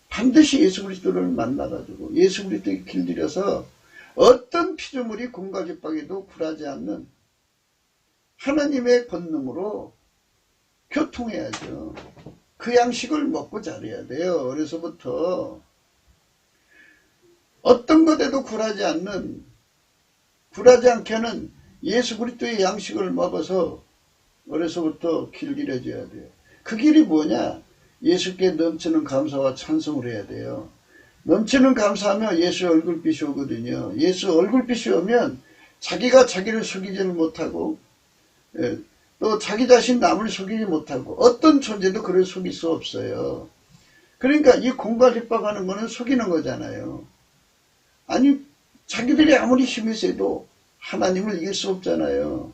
반드시 예수 그리스도를 만나가지고 예수 그리스도에 길들여서 어떤 피조물이 공갈박에도 굴하지 않는 하나님의 권능으로 교통해야죠. 그 양식을 먹고 자라야 돼요. 어려서부터 어떤 것에도 굴하지 않게 하는 예수 그리스도의 양식을 먹어서 어려서부터 길들여져야 돼요. 그 길이 뭐냐? 예수께 넘치는 감사와 찬송을 해야 돼요. 넘치는 감사하면 예수의 얼굴빛이 오거든요. 예수 얼굴빛이 오면 자기가 자기를 속이지를 못하고 또 자기 자신 남을 속이지 못하고 어떤 존재도 그를 속일 수 없어요. 그러니까 이 공갈핍박하는 거는 속이는 거잖아요. 아니 자기들이 아무리 힘이 세도 하나님을 이길 수 없잖아요.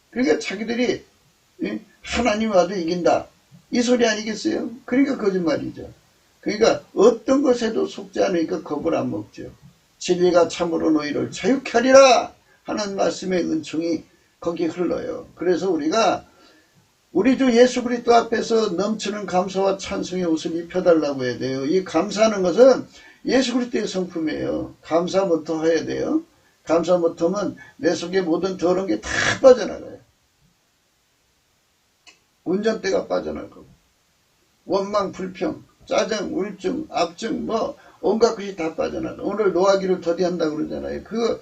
그러니까 자기들이 하나님 와도 이긴다 이 소리 아니겠어요? 그러니까 거짓말이죠. 그러니까 어떤 것에도 속지 않으니까 겁을 안 먹죠. 진리가 참으로 너희를 자유케 하리라 하는 말씀의 은총이 거기 흘러요. 그래서 우리 주 예수 그리스도 앞에서 넘치는 감사와 찬송의 옷을 입혀달라고 해야 돼요. 이 감사하는 것은 예수 그리스도의 성품이에요. 감사 못하 해야 돼요. 감사 못하면 내 속에 모든 더러운 게 다 빠져나가요. 운전대가 빠져나가고 원망, 불평, 짜증, 우울증, 압증 온갖 것이 다 빠져나가. 오늘 노하기를 더디한다고 그러잖아요. 그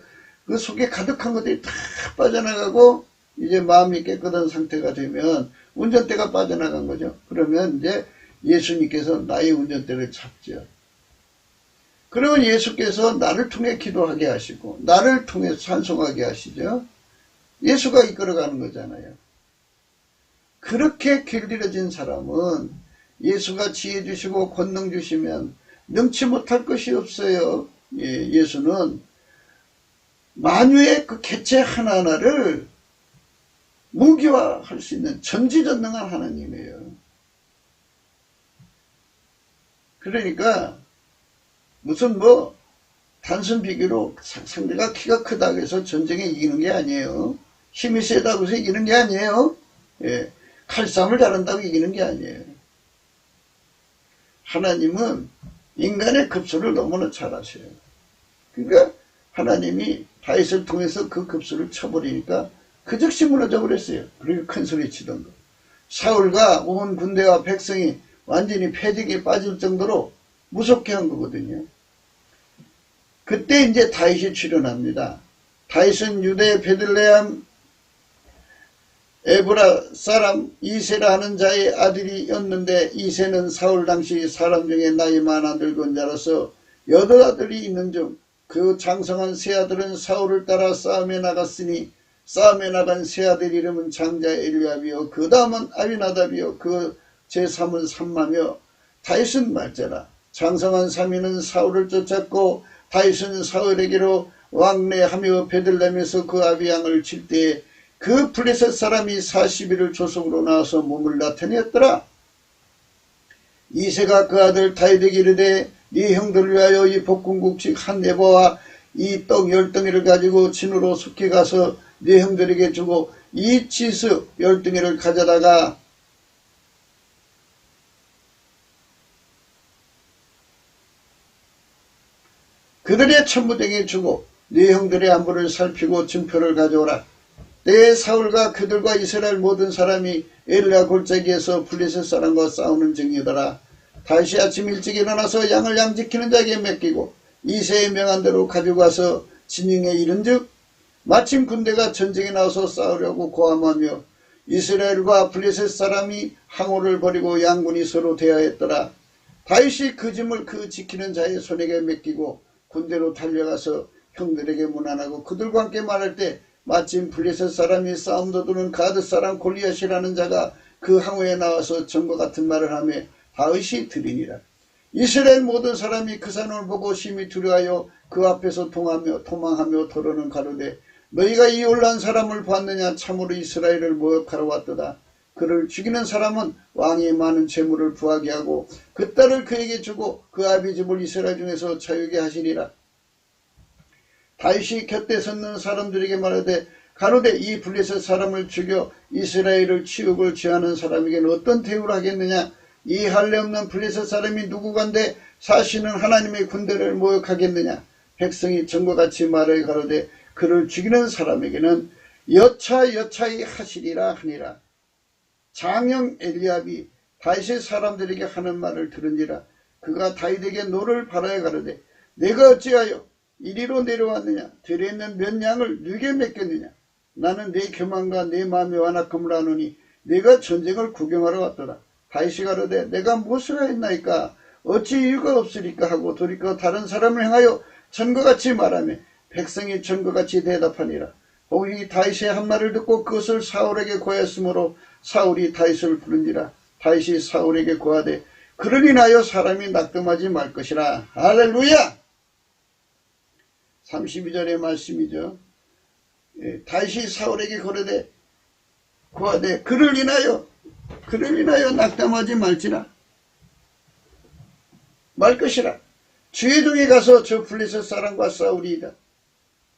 속에 가득한 것들이 다 빠져나가고 이제 마음이 깨끗한 상태가 되면 운전대가 빠져나간 거죠. 그러면 이제 예수님께서 나의 운전대를 잡죠. 그러면 예수께서 나를 통해 기도하게 하시고 나를 통해 찬송하게 하시죠. 예수가 이끌어가는 거잖아요. 그렇게 길들여진 사람은 예수가 지혜 주시고 권능 주시면 능치 못할 것이 없어요. 예수는 만유의 그 개체 하나하나를 무기화할 수 있는 전지전능한 하나님이에요. 그러니까 무슨 단순 비교로 상대가 키가 크다고 해서 전쟁에 이기는 게 아니에요. 힘이 세다고 해서 이기는 게 아니에요. 칼싸움을 잘한다고 이기는 게 아니에요. 하나님은 인간의 급소를 너무나 잘 아셔요. 그러니까 하나님이 다윗을 통해서 그 급수를 쳐버리니까 그 즉시 무너져 버렸어요. 그리고 큰 소리 치던 거. 사울과 온 군대와 백성이 완전히 패직에 빠질 정도로 무섭게 한 거거든요. 그때 이제 다윗이 출현합니다. 다윗은 유대 베들레헴 에브라 사람 이세라 하는 자의 아들이었는데, 이세는 사울 당시 사람 중에 나이 많아 늙은 자라서 8아들이 있는 중 그 장성한 세 아들은 사울을 따라 싸움에 나갔으니, 싸움에 나간 세 아들 이름은 장자 엘리압이요 그 다음은 아비나답이요 그 제3은 삼마며 다윗은 말자라. 장성한 3인은 사울을 쫓았고 다윗은 사울에게로 왕래하며 베들레헴에서 그 아비양을 칠 때에 그 블레셋 사람이 40일을 조속으로 나와서 몸을 나타내었더라. 이새가 그 아들 다윗에게 이르되 네 형들을 위하여 이 볶음국식 한 에버와 이 떡 10덩이를 가지고 진으로 숙해 가서 네 형들에게 주고 이 치스 10덩이를 가져다가 그들의 천부장에 주고 네 형들의 안부를 살피고 증표를 가져오라. 때에 사울과 그들과 이스라엘 모든 사람이 엘라 골짜기에서 블레셋 사람과 싸우는 중이더라. 다시 아침 일찍 일어나서 양을 양지키는 자에게 맡기고 이새의 명한 대로 가지고 가서 진영에 이른즉 마침 군대가 전쟁에 나와서 싸우려고 고함하며 이스라엘과 블레셋 사람이 항호를 벌이고 양군이 서로 대하였더라. 다윗이 그 짐을 그 지키는 자의 손에게 맡기고 군대로 달려가서 형들에게 문안하고 그들과 함께 말할 때 마침 블레셋 사람이 싸움 도두는 가드 사람 골리앗이라는 자가 그 항우에 나와서 전과 같은 말을 하며 다윗이 들으니라. 이스라엘 모든 사람이 그 사람을 보고 심히 두려워하여 그 앞에서 도망하며 더러는 가로되 너희가 이 올라온 사람을 보았느냐. 참으로 이스라엘을 모욕하러 왔도다. 그를 죽이는 사람은 왕이 많은 재물을 부하게 하고 그 딸을 그에게 주고 그 아비 집을 이스라엘 중에서 자유게 하시리라. 다윗이 곁에 섰는 사람들에게 말하되 가로되 이 블레셋 사람을 죽여 이스라엘을 치욕을 취하는 사람에게는 어떤 대우를 하겠느냐. 이 할례 없는 블레셋 사람이 누구간데 사시는 하나님의 군대를 모욕하겠느냐. 백성이 전과 같이 말하여 가로되 그를 죽이는 사람에게는 여차여차히 하시리라 하니라. 장형 엘리압이 다윗의 사람들에게 하는 말을 들은지라. 그가 다윗에게 노를 바라여 가로되 내가 어찌하여 이리로 내려왔느냐. 들에 있는 몇 양을 누게 맡겼느냐. 나는 내 교만과 내 마음의 완악함을 아노니 내가 전쟁을 구경하러 왔더라. 다윗이 가로되 내가 무엇을 하였나이까. 어찌 이유가 없으리까 하고 돌이켜 다른 사람을 향하여 전과 같이 말하며 백성이 전과 같이 대답하니라. 혹이 다윗의 한 말을 듣고 그것을 사울에게 고하였으므로 사울이 다윗을 부른지라. 다윗이 사울에게 고하되 그를 인하여 사람이 낙담하지 말 것이라. 할렐루야. 32절의 말씀이죠. 다윗이 사울에게 고하되 그를 인하여 낙담하지 말지라. 말 것이라. 주의 종이 가서 저 블레셋 사람과 싸우리이다.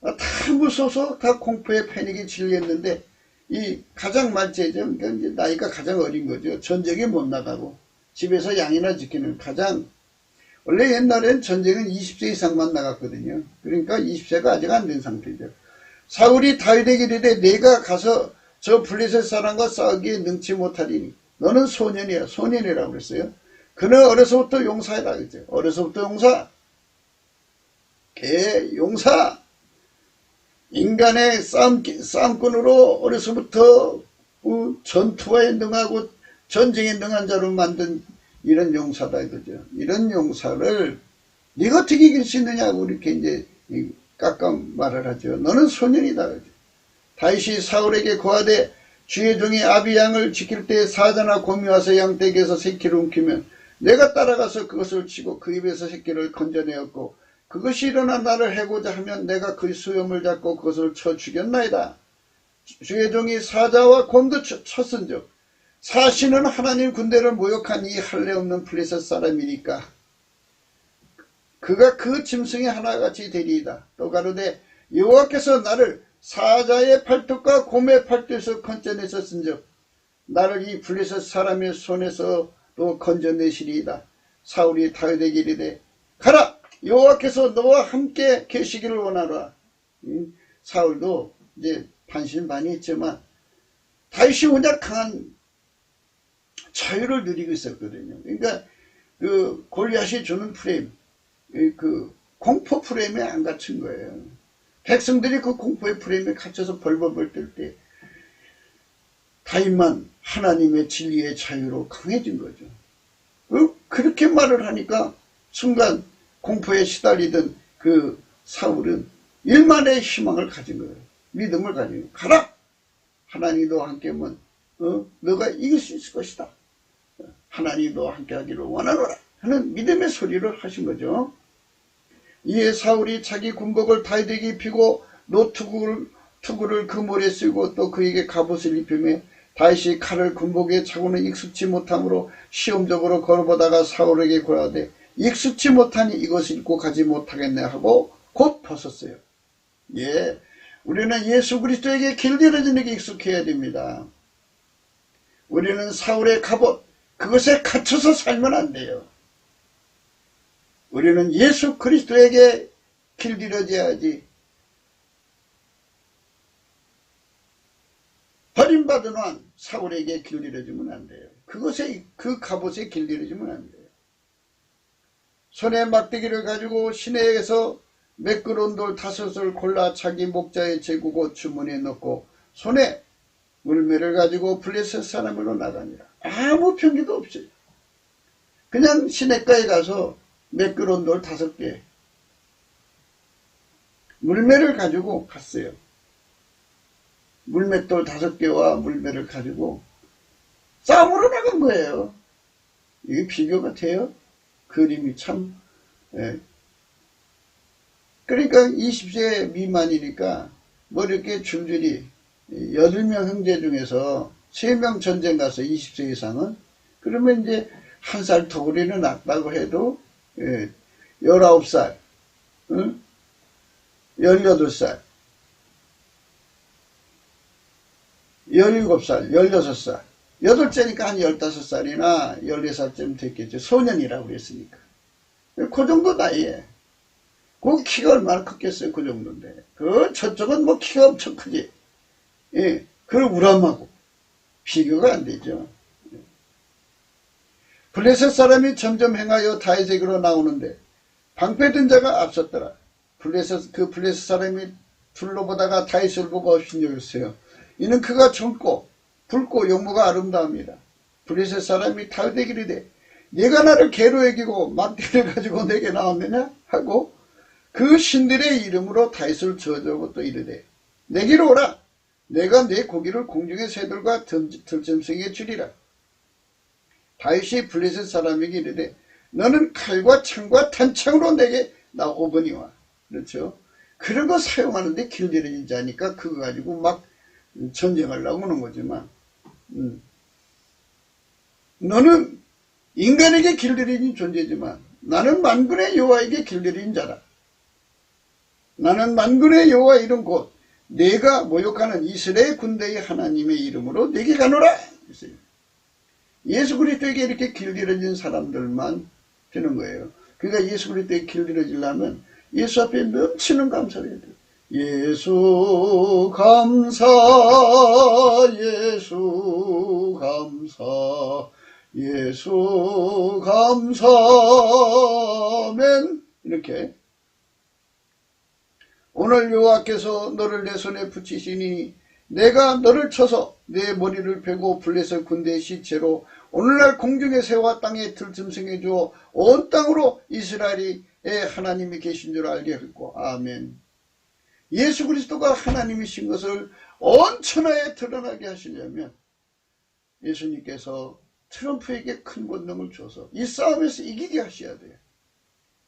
다 무서워서 다 공포에 패닉에 질렸는데 이 가장 말째죠. 그러니까 이제 나이가 가장 어린 거죠. 전쟁에 못 나가고 집에서 양이나 지키는 가장. 원래 옛날엔 전쟁은 20세 이상만 나갔거든요. 그러니까 20세가 아직 안 된 상태죠. 사울이 다윗에게 이르되 내가 가서 저 블레셋 사람과 싸우기에 능치 못하리니 너는 소년이야. 소년이라고 그랬어요. 그는 어려서부터 용사이다 그랬죠. 어려서부터 용사. 용사. 인간의 싸움꾼으로 어려서부터 전투에 능하고 전쟁에 능한 자로 만든 이런 용사다 이거죠. 이런 용사를 네가 어떻게 이길 수 있느냐고 이렇게 이제 깎아 말을 하죠. 너는 소년이다 그죠. 다윗이 사울에게 고하되 주의 종이 아비 양을 지킬 때 사자나 곰이 와서 양떼기에서 새끼를 움키면 내가 따라가서 그것을 치고 그 입에서 새끼를 건져내었고 그것이 일어나 나를 해고자 하면 내가 그 수염을 잡고 그것을 쳐 죽였나이다. 주의 종이 사자와 곰도 쳤은즉 사시는 하나님 군대를 모욕한 이 할례 없는 블레셋 사람이니까 그가 그 짐승의 하나같이 되리이다. 또 가로되 여호와께서 나를 사자의 팔뚝과 곰의 팔뚝에서 건져내셨은즉 나를 이 블레셋 사람의 손에서 또 건져내시리이다. 사울이 다윗에게 이르되 가라. 여호와께서 너와 함께 계시기를 원하라. 사울도 이제 반신반의했지만 다윗이 워낙 강한 자유를 누리고 있었거든요. 그러니까 그 골리앗이 주는 프레임, 그 공포 프레임에 안 갇힌 거예요. 백성들이 그 공포의 프레임에 갇혀서 벌벌벌 떨 때 다윗만 하나님의 진리의 자유로 강해진 거죠. 그렇게 말을 하니까 순간 공포에 시달리던 그 사울은 일만의 희망을 가진 거예요. 믿음을 가진 거예요. 가라! 하나님이 너와 함께하면 너가 이길 수 있을 것이다. 하나님이 너와 함께하기를 원하노라 하는 믿음의 소리를 하신 거죠. 이에 사울이 자기 군복을 다윗에게 입히고 노투구를 그 몰에 쓰고 또 그에게 갑옷을 입히며 다윗이 칼을 군복에 차고는 익숙치 못함으로 시험적으로 걸어보다가 사울에게 고하되 익숙치 못하니 이것을 입고 가지 못하겠네 하고 곧 벗었어요. 예, 우리는 예수 그리스도에게 길들여지는 게 익숙해야 됩니다. 우리는 사울의 갑옷, 그것에 갇혀서 살면 안 돼요. 우리는 예수 그리스도에게 길들여져야지. 버림받은 왕 사울에게 길들여지면 안 돼요. 그 갑옷에 길들여지면 안 돼요. 손에 막대기를 가지고 시내에서 매끄러운 돌 5을 골라 자기 목자에 재구고 주머니에 넣고 손에 물매를 가지고 블레셋 사람으로 나가니라. 아무 편기도 없어요. 그냥 시내가에 가서 매끄러운 돌 5개 물매를 가지고 갔어요. 물맷돌 5개와 물매를 가지고 싸움으로 나간 거예요. 이게 비교가 돼요? 그림이 참. 예. 그러니까 20세 미만이니까 뭐 이렇게 줄줄이 8명 형제 중에서 3명 전쟁 가서 20세 이상은, 그러면 이제 한 살 더구리는 낫다고 해도 19살, 18살, 17살, 16살, 8째니까 한 15살이나 14살쯤 됐겠죠. 소년이라고 그랬으니까. 그 정도 나이에. 그 키가 얼마나 컸겠어요. 그 정도인데. 저쪽은 뭐 키가 엄청 크지. 예. 그걸 우람하고. 비교가 안 되죠. 블레셋 사람이 점점 행하여 다윗에게로 나오는데 방패든 자가 앞섰더라. 블레셋 사람이 둘러보다가 다윗을 보고 업신여겼어요. 이는 그가 젊고 붉고 용모가 아름다웁니다. 블레셋 사람이 다윗에게 이르되 네가 나를 개로 여기고 막대를 가지고 내게 나왔느냐 하고 그 신들의 이름으로 다윗을 저주하고 또 이르되 내게로 오라. 내가 내 고기를 공중의 새들과 들짐승에 주리라. 다윗이 블레셋 사람에게 이르되 너는 칼과 창과 탄창으로 내게 나오거니와. 그렇죠. 그런 거 사용하는데 길들여진 자니까 그거 가지고 막 전쟁하려고 하는 거지만 너는 인간에게 길들여진 존재지만 나는 만군의 여호와에게 길들여진 자라. 나는 만군의 여호와 이름 곧 내가 모욕하는 이스라엘 군대의 하나님의 이름으로 내게 가노라. 예수 그리스도에게 이렇게 길들여진 사람들만 되는 거예요. 그러니까 예수 그리스도에게 길들여지려면 예수 앞에 넘치는 감사를 해야 돼요. 예수 감사, 예수 감사, 예수 감사, 아멘. 이렇게 오늘 여호와께서 너를 내 손에 붙이시니 내가 너를 쳐서 내 머리를 베고 블레셋 군대의 시체로 오늘날 공중의 새와 땅의 들짐승에 주어 온 땅으로 이스라엘의 하나님이 계신 줄 알게 하고 아멘. 예수 그리스도가 하나님이신 것을 온 천하에 드러나게 하시려면 예수님께서 트럼프에게 큰 권능을 줘서 이 싸움에서 이기게 하셔야 돼요.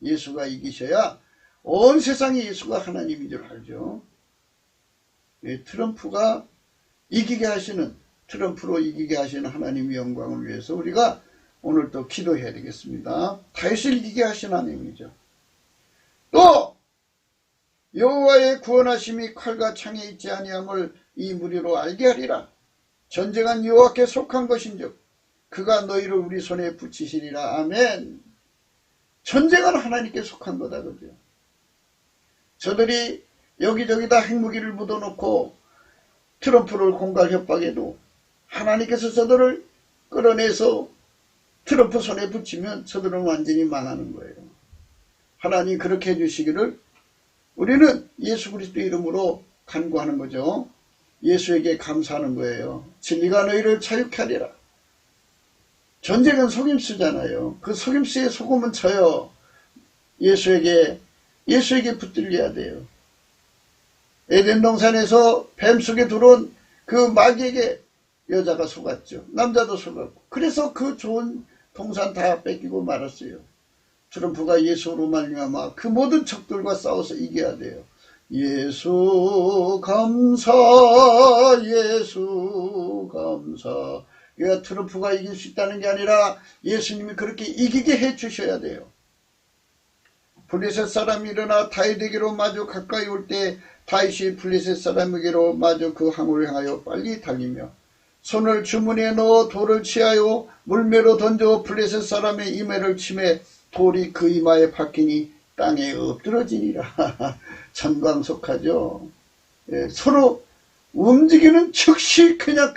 예수가 이기셔야 온 세상이 예수가 하나님인 줄 알죠. 트럼프가 이기게 하시는, 트럼프로 이기게 하시는 하나님의 영광을 위해서 우리가 오늘 또 기도해야 되겠습니다. 다윗을 이기게 하신 하나님이죠. 또 여호와의 구원하심이 칼과 창에 있지 아니함을 이 무리로 알게 하리라. 전쟁은 여호와께 속한 것인즉 그가 너희를 우리 손에 붙이시리라. 아멘. 전쟁은 하나님께 속한 거다, 그죠? 저들이 여기저기다 핵무기를 묻어놓고 트럼프를 공갈 협박해도 하나님께서 저들을 끌어내서 트럼프 손에 붙이면 저들은 완전히 망하는 거예요. 하나님 그렇게 해주시기를 우리는 예수 그리스도 이름으로 간구하는 거죠. 예수에게 감사하는 거예요. 진리가 너희를 자유케 하리라. 전쟁은 속임수잖아요. 그 속임수에 속으면 져요. 예수에게 붙들려야 돼요. 에덴 동산에서 뱀 속에 들어온 그 마귀에게 여자가 속았죠. 남자도 속았고. 그래서 그 좋은 동산 다 뺏기고 말았어요. 트럼프가 예수로 말미암아 그 모든 적들과 싸워서 이겨야 돼요. 예수 감사, 예수 감사. 그러니까 트럼프가 이길 수 있다는 게 아니라 예수님이 그렇게 이기게 해 주셔야 돼요. 블레셋 사람이 일어나 다윗에게로 마주 가까이 올 때 다윗이 블레셋 사람에게로 마주 그 항우를 향하여 빨리 달리며 손을 주머니에 넣어 돌을 취하여 물매로 던져 블레셋 사람의 이마를 치매 돌이 그 이마에 박히니 땅에 엎드러지니라. 천광석하죠. 예, 서로 움직이는 즉시 그냥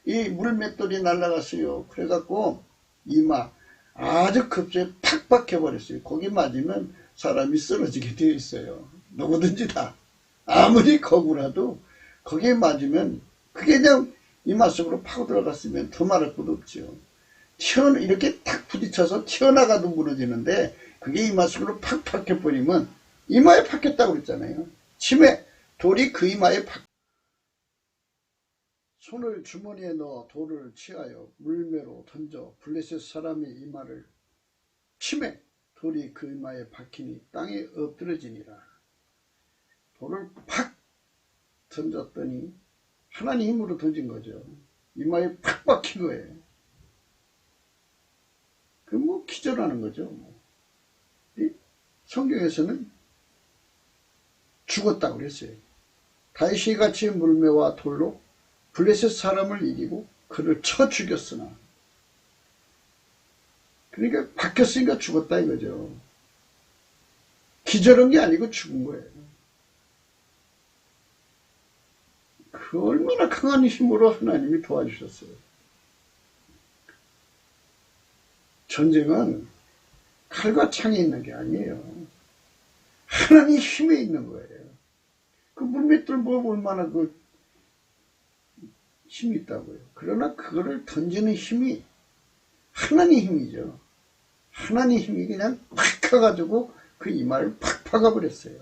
이 물맷돌이 날아갔어요. 그래갖고 이마 아주 급속에 팍 박혀버렸어요. 거기 맞으면 사람이 쓰러지게 되어 있어요. 누구든지 다. 아무리 거구라도 거기에 맞으면 그게 그냥 이마 속으로 파고 들어갔으면 더 말할 것도 없죠. 이렇게 탁 부딪혀서 튀어나가도 무너지는데 그게 이마 속으로 팍 박혀버리면 이마에 박혔다고 그랬잖아요. 치매 돌이 그 이마에 손을 주머니에 넣어 돌을 취하여 물매로 던져 블레셋 사람의 이마를 치매 돌이 그 이마에 박히니 땅에 엎드러지니라. 돌을 팍 던졌더니 하나님 힘으로 던진 거죠. 이마에 팍 박힌 거예요. 그 뭐 기절하는 거죠. 성경에서는 죽었다고 그랬어요. 다윗이 같이 물매와 돌로 블레셋 사람을 이기고 그를 쳐 죽였으나, 그러니까 박혔으니까 죽었다 이거죠. 기절한 게 아니고 죽은 거예요. 그 얼마나 강한 힘으로 하나님이 도와주셨어요. 전쟁은 칼과 창이 있는 게 아니에요. 하나님 힘에 있는 거예요. 그 물맷돌 뭐 얼마나 힘이 있다고요. 그러나 그거를 던지는 힘이 하나님 힘이죠. 하나님 힘이 그냥 팍 가가지고 그 이마를 팍 박아버렸어요.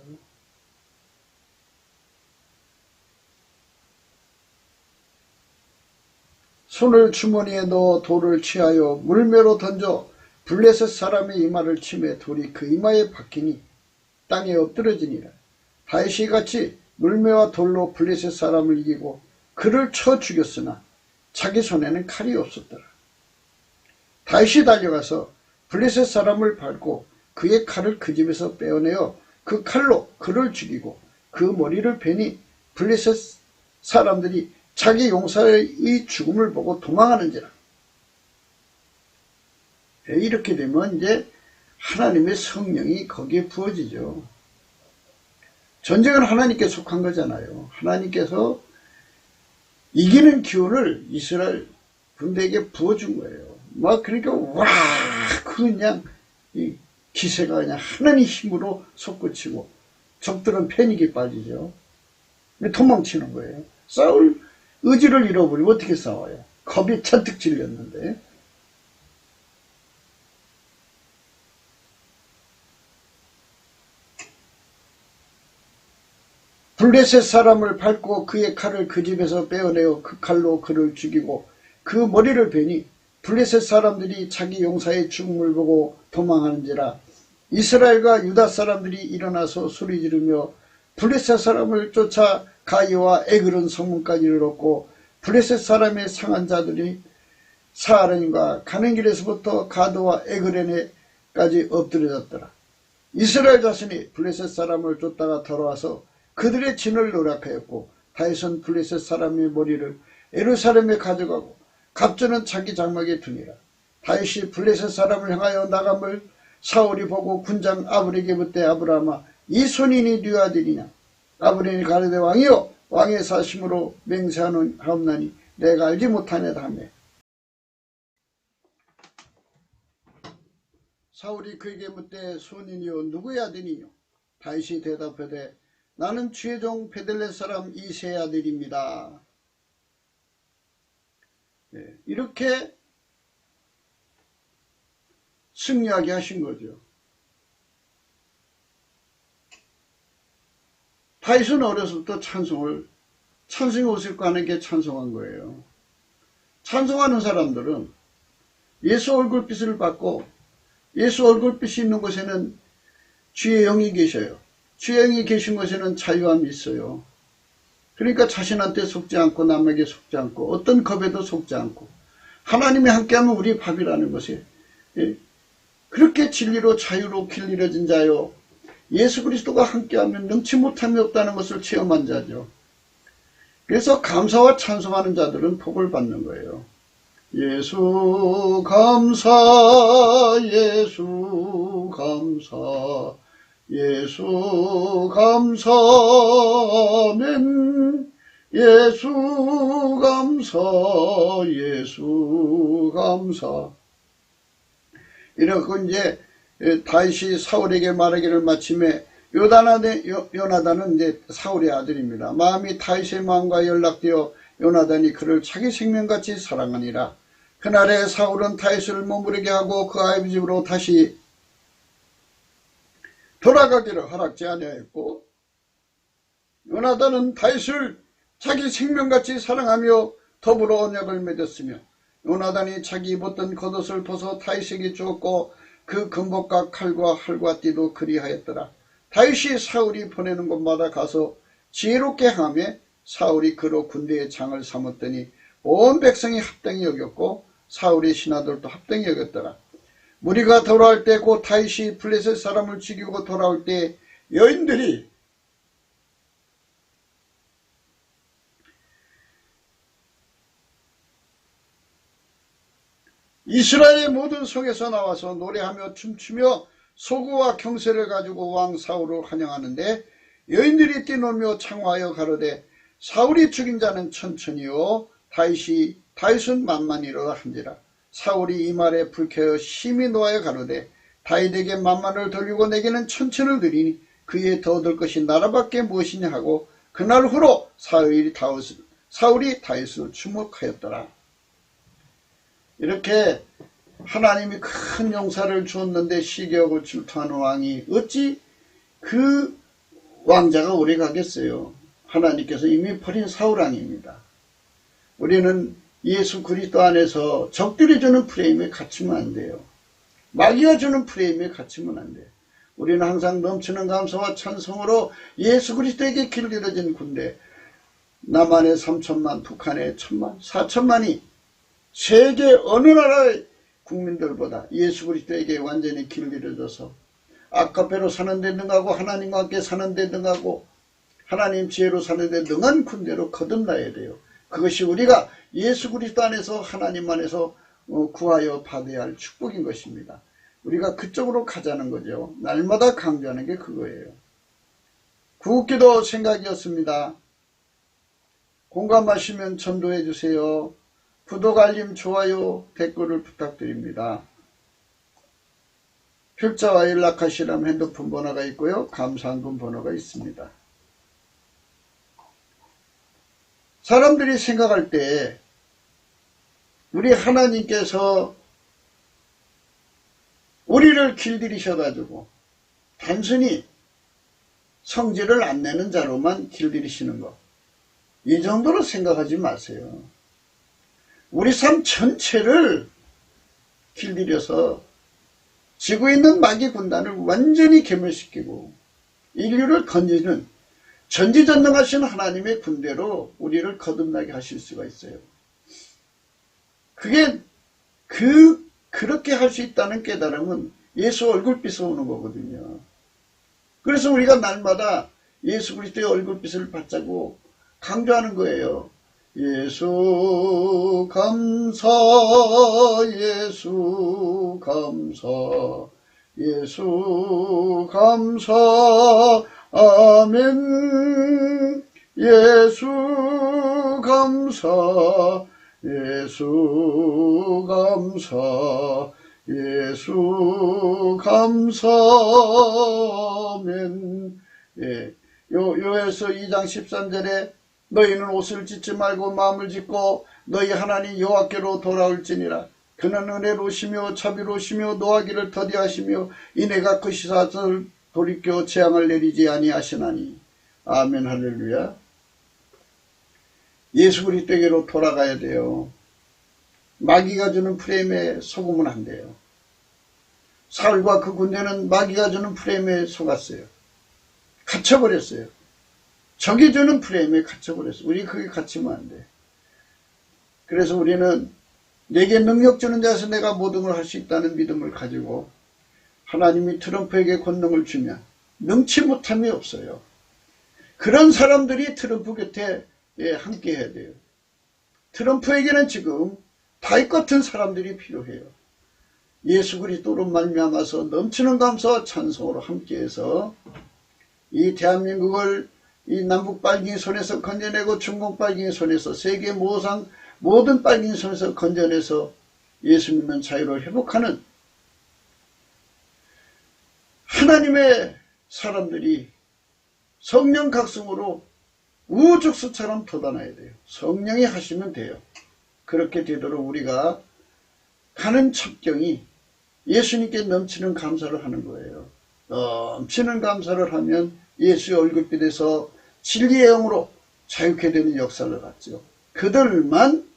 손을 주머니에 넣어 돌을 취하여 물매로 던져 블레셋 사람의 이마를 치매 돌이 그 이마에 박히니 땅에 엎드러지니라. 다윗이 같이 물매와 돌로 블레셋 사람을 이기고 그를 쳐 죽였으나 자기 손에는 칼이 없었더라. 다윗이 달려가서 블레셋 사람을 밟고 그의 칼을 그 집에서 빼어내어 그 칼로 그를 죽이고 그 머리를 베니 블레셋 사람들이 자기 용사의 죽음을 보고 도망하는지라. 이렇게 되면 이제 하나님의 성령이 거기에 부어지죠. 전쟁은 하나님께 속한 거잖아요. 하나님께서 이기는 기운을 이스라엘 군대에게 부어준 거예요. 막 그러니까 와 그냥 이 기세가 그냥 하나님 힘으로 솟구치고 적들은 패닉에 빠지죠. 도망치는 거예요. 싸울 의지를 잃어버리면 어떻게 싸워요? 겁이 잔뜩 질렸는데. 블레셋 사람을 밟고 그의 칼을 그 집에서 빼어내어 그 칼로 그를 죽이고 그 머리를 베니 블레셋 사람들이 자기 용사의 죽음을 보고 도망하는지라. 이스라엘과 유다 사람들이 일어나서 소리 지르며 블레셋 사람을 쫓아 가이와 에그른 성문까지 이르렀고 블레셋 사람의 상한 자들이 사하란과 가는 길에서부터 가드와 에그렌에까지 엎드려졌더라. 이스라엘 자손이 블레셋 사람을 쫓다가 돌아와서 그들의 진을 노략하였고 다윗은 블레셋 사람의 머리를 예루살렘에 가져가고 갑주는 자기 장막에 두니라. 다윗이 블레셋 사람을 향하여 나감을 사울이 보고 군장 아브에게 묻되 아브라함아 이 손인이 네 아들이냐. 아브넬이 가로되 왕이여 왕의 사심으로 맹세하옵나니 내가 알지 못하냐다 하며 사울이 그에게 묻되 손인이여 누구의 아들이뇨. 다윗이 대답하되 나는 주의 종 베들레 사람 이새의 아들입니다. 이렇게 승리하게 하신 거죠. 다윗은 어려서부터 찬송이 오실 거 하나님께 찬송한 거예요. 찬송하는 사람들은 예수 얼굴빛을 받고 예수 얼굴빛이 있는 곳에는 주의 영이 계셔요. 주의 영이 계신 곳에는 자유함이 있어요. 그러니까 자신한테 속지 않고 남에게 속지 않고 어떤 겁에도 속지 않고 하나님이 함께하면 우리 밥이라는 것이 그렇게 진리로 자유로 길 잃어진 자요. 예수 그리스도가 함께하면 능치 못함이 없다는 것을 체험한 자죠. 그래서 감사와 찬송하는 자들은 복을 받는 거예요. 예수 감사 예수 감사 예수 감사 아멘 예수 감사 예수 감사 이렇게 이제 다윗이 사울에게 말하기를 마침에 요나단은 이제 사울의 아들입니다. 마음이 다윗의 마음과 연락되어 요나단이 그를 자기 생명같이 사랑하니라. 그날에 사울은 다윗을 머무르게 하고 그 아비 집으로 다시 돌아가기를 허락지 아니하였고 요나단은 다윗을 자기 생명같이 사랑하며 더불어 언약을 맺었으며 요나단이 자기 입었던 겉옷을 벗어 다윗에게 주었고 그 금복과 칼과 활과 띠도 그리하였더라. 다윗이 사울이 보내는 곳마다 가서 지혜롭게 하며 사울이 그로 군대의 장을 삼았더니 온 백성이 합당히 여겼고 사울의 신하들도 합당히 여겼더라. 무리가 돌아올 때 곧 다윗이 블레셋 사람을 죽이고 돌아올 때 여인들이 이스라엘의 모든 성에서 나와서 노래하며 춤추며 소구와 경세를 가지고 왕 사울을 환영하는데 여인들이 뛰놀며 창화하여 가로되 사울이 죽인 자는 천천히요 다윗은 만만이로다 한지라. 사울이 이 말에 불쾌하여 심히 노하여 가로되 다윗에게 만만을 돌리고 내게는 천천을 드리니 그에 더 얻을 것이 나라밖에 무엇이냐 하고 그날 후로 사울이 다윗을 주목하였더라. 이렇게 하나님이 큰 용사를 주었는데 시기하고 질투하는 왕이 어찌 그 왕자가 오래 가겠어요. 하나님께서 이미 버린 사울왕입니다. 우리는 예수 그리스도 안에서 적들이 주는 프레임에 갇히면 안 돼요. 마귀가 주는 프레임에 갇히면 안 돼요. 우리는 항상 넘치는 감사와 찬송으로 예수 그리스도에게 길들여진 군대, 남한의 3천만, 북한의 1천만, 4천만이 세계 어느 나라의 국민들보다 예수 그리스도에게 완전히 길들여져서 아카페로 사는 데 능하고 하나님과 함께 사는 데 능하고 하나님 지혜로 사는 데 능한 군대로 거듭나야 돼요. 그것이 우리가 예수 그리스도 안에서 하나님 안에서 구하여 받아야 할 축복인 것입니다. 우리가 그쪽으로 가자는 거죠. 날마다 강조하는 게 그거예요. 구국기도 생각이었습니다. 공감하시면 전도해 주세요. 구독, 알림, 좋아요, 댓글을 부탁드립니다. 필자와 연락하시려면 핸드폰 번호가 있고요. 감사한금 번호가 있습니다. 사람들이 생각할 때 우리 하나님께서 우리를 길들이셔가지고 단순히 성질을 안 내는 자로만 길들이시는 것, 이 정도로 생각하지 마세요. 우리 삶 전체를 길들여서 지구에 있는 마귀 군단을 완전히 괴멸시키고 인류를 건지는 전지전능하신 하나님의 군대로 우리를 거듭나게 하실 수가 있어요. 그게 그렇게 할 수 있다는 깨달음은 예수 얼굴빛에 오는 거거든요. 그래서 우리가 날마다 예수 그리스도의 얼굴빛을 받자고 강조하는 거예요. 예수 감사 예수 감사 예수 감사 아멘. 예수 감사 예수 감사 예수 감사 아멘. 예. 요에서 2장 13절에 너희는 옷을 찢지 말고 마음을 찢고 너희 하나님 여호와께로 돌아올지니라. 그는 은혜로우시며 자비로우시며 노하기를 더디하시며 이내가 그 시사를 돌이켜 재앙을 내리지 아니하시나니. 아멘. 할렐루야. 예수 그리스도에게로 돌아가야 돼요. 마귀가 주는 프레임에 속으면 안 돼요. 사울과 그 군대는 마귀가 주는 프레임에 속았어요. 갇혀버렸어요. 적이 주는 프레임에 갇혀버렸어요. 우리 그게 갇히면 안 돼. 그래서 우리는 내게 능력 주는 자에서 내가 모든 걸 할 수 있다는 믿음을 가지고 하나님이 트럼프에게 권능을 주면 능치 못함이 없어요. 그런 사람들이 트럼프 곁에 함께 해야 돼요. 트럼프에게는 지금 다윗 같은 사람들이 필요해요. 예수 그리스도로 말미암아서 넘치는 감사와 찬송으로 함께해서 이 대한민국을 이 남북 빨갱이 손에서 건져내고 중국 빨갱이 손에서 세계 모든 빨갱이 손에서 건져내서 예수 믿는 자유를 회복하는 하나님의 사람들이 성령 각성으로 우죽수처럼 돋아나야 돼요. 성령이 하시면 돼요. 그렇게 되도록 우리가 가는 첩경이 예수님께 넘치는 감사를 하는 거예요. 넘치는 감사를 하면 예수의 얼굴빛에서 진리의 영으로 자유케 되는 역사를 갖죠. 그들만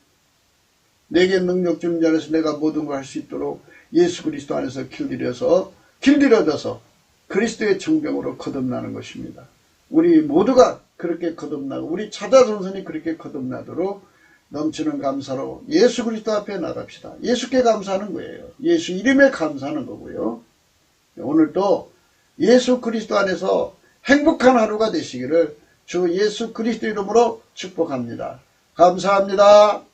내게 능력 주는 자에서 내가 모든 걸 할 수 있도록 예수 그리스도 안에서 길들여져서 그리스도의 정병으로 거듭나는 것입니다. 우리 모두가 그렇게 거듭나고 우리 자자손손이 그렇게 거듭나도록 넘치는 감사로 예수 그리스도 앞에 나갑시다. 예수께 감사하는 거예요. 예수 이름에 감사하는 거고요. 오늘도 예수 그리스도 안에서 행복한 하루가 되시기를 주 예수 그리스도 이름으로 축복합니다. 감사합니다.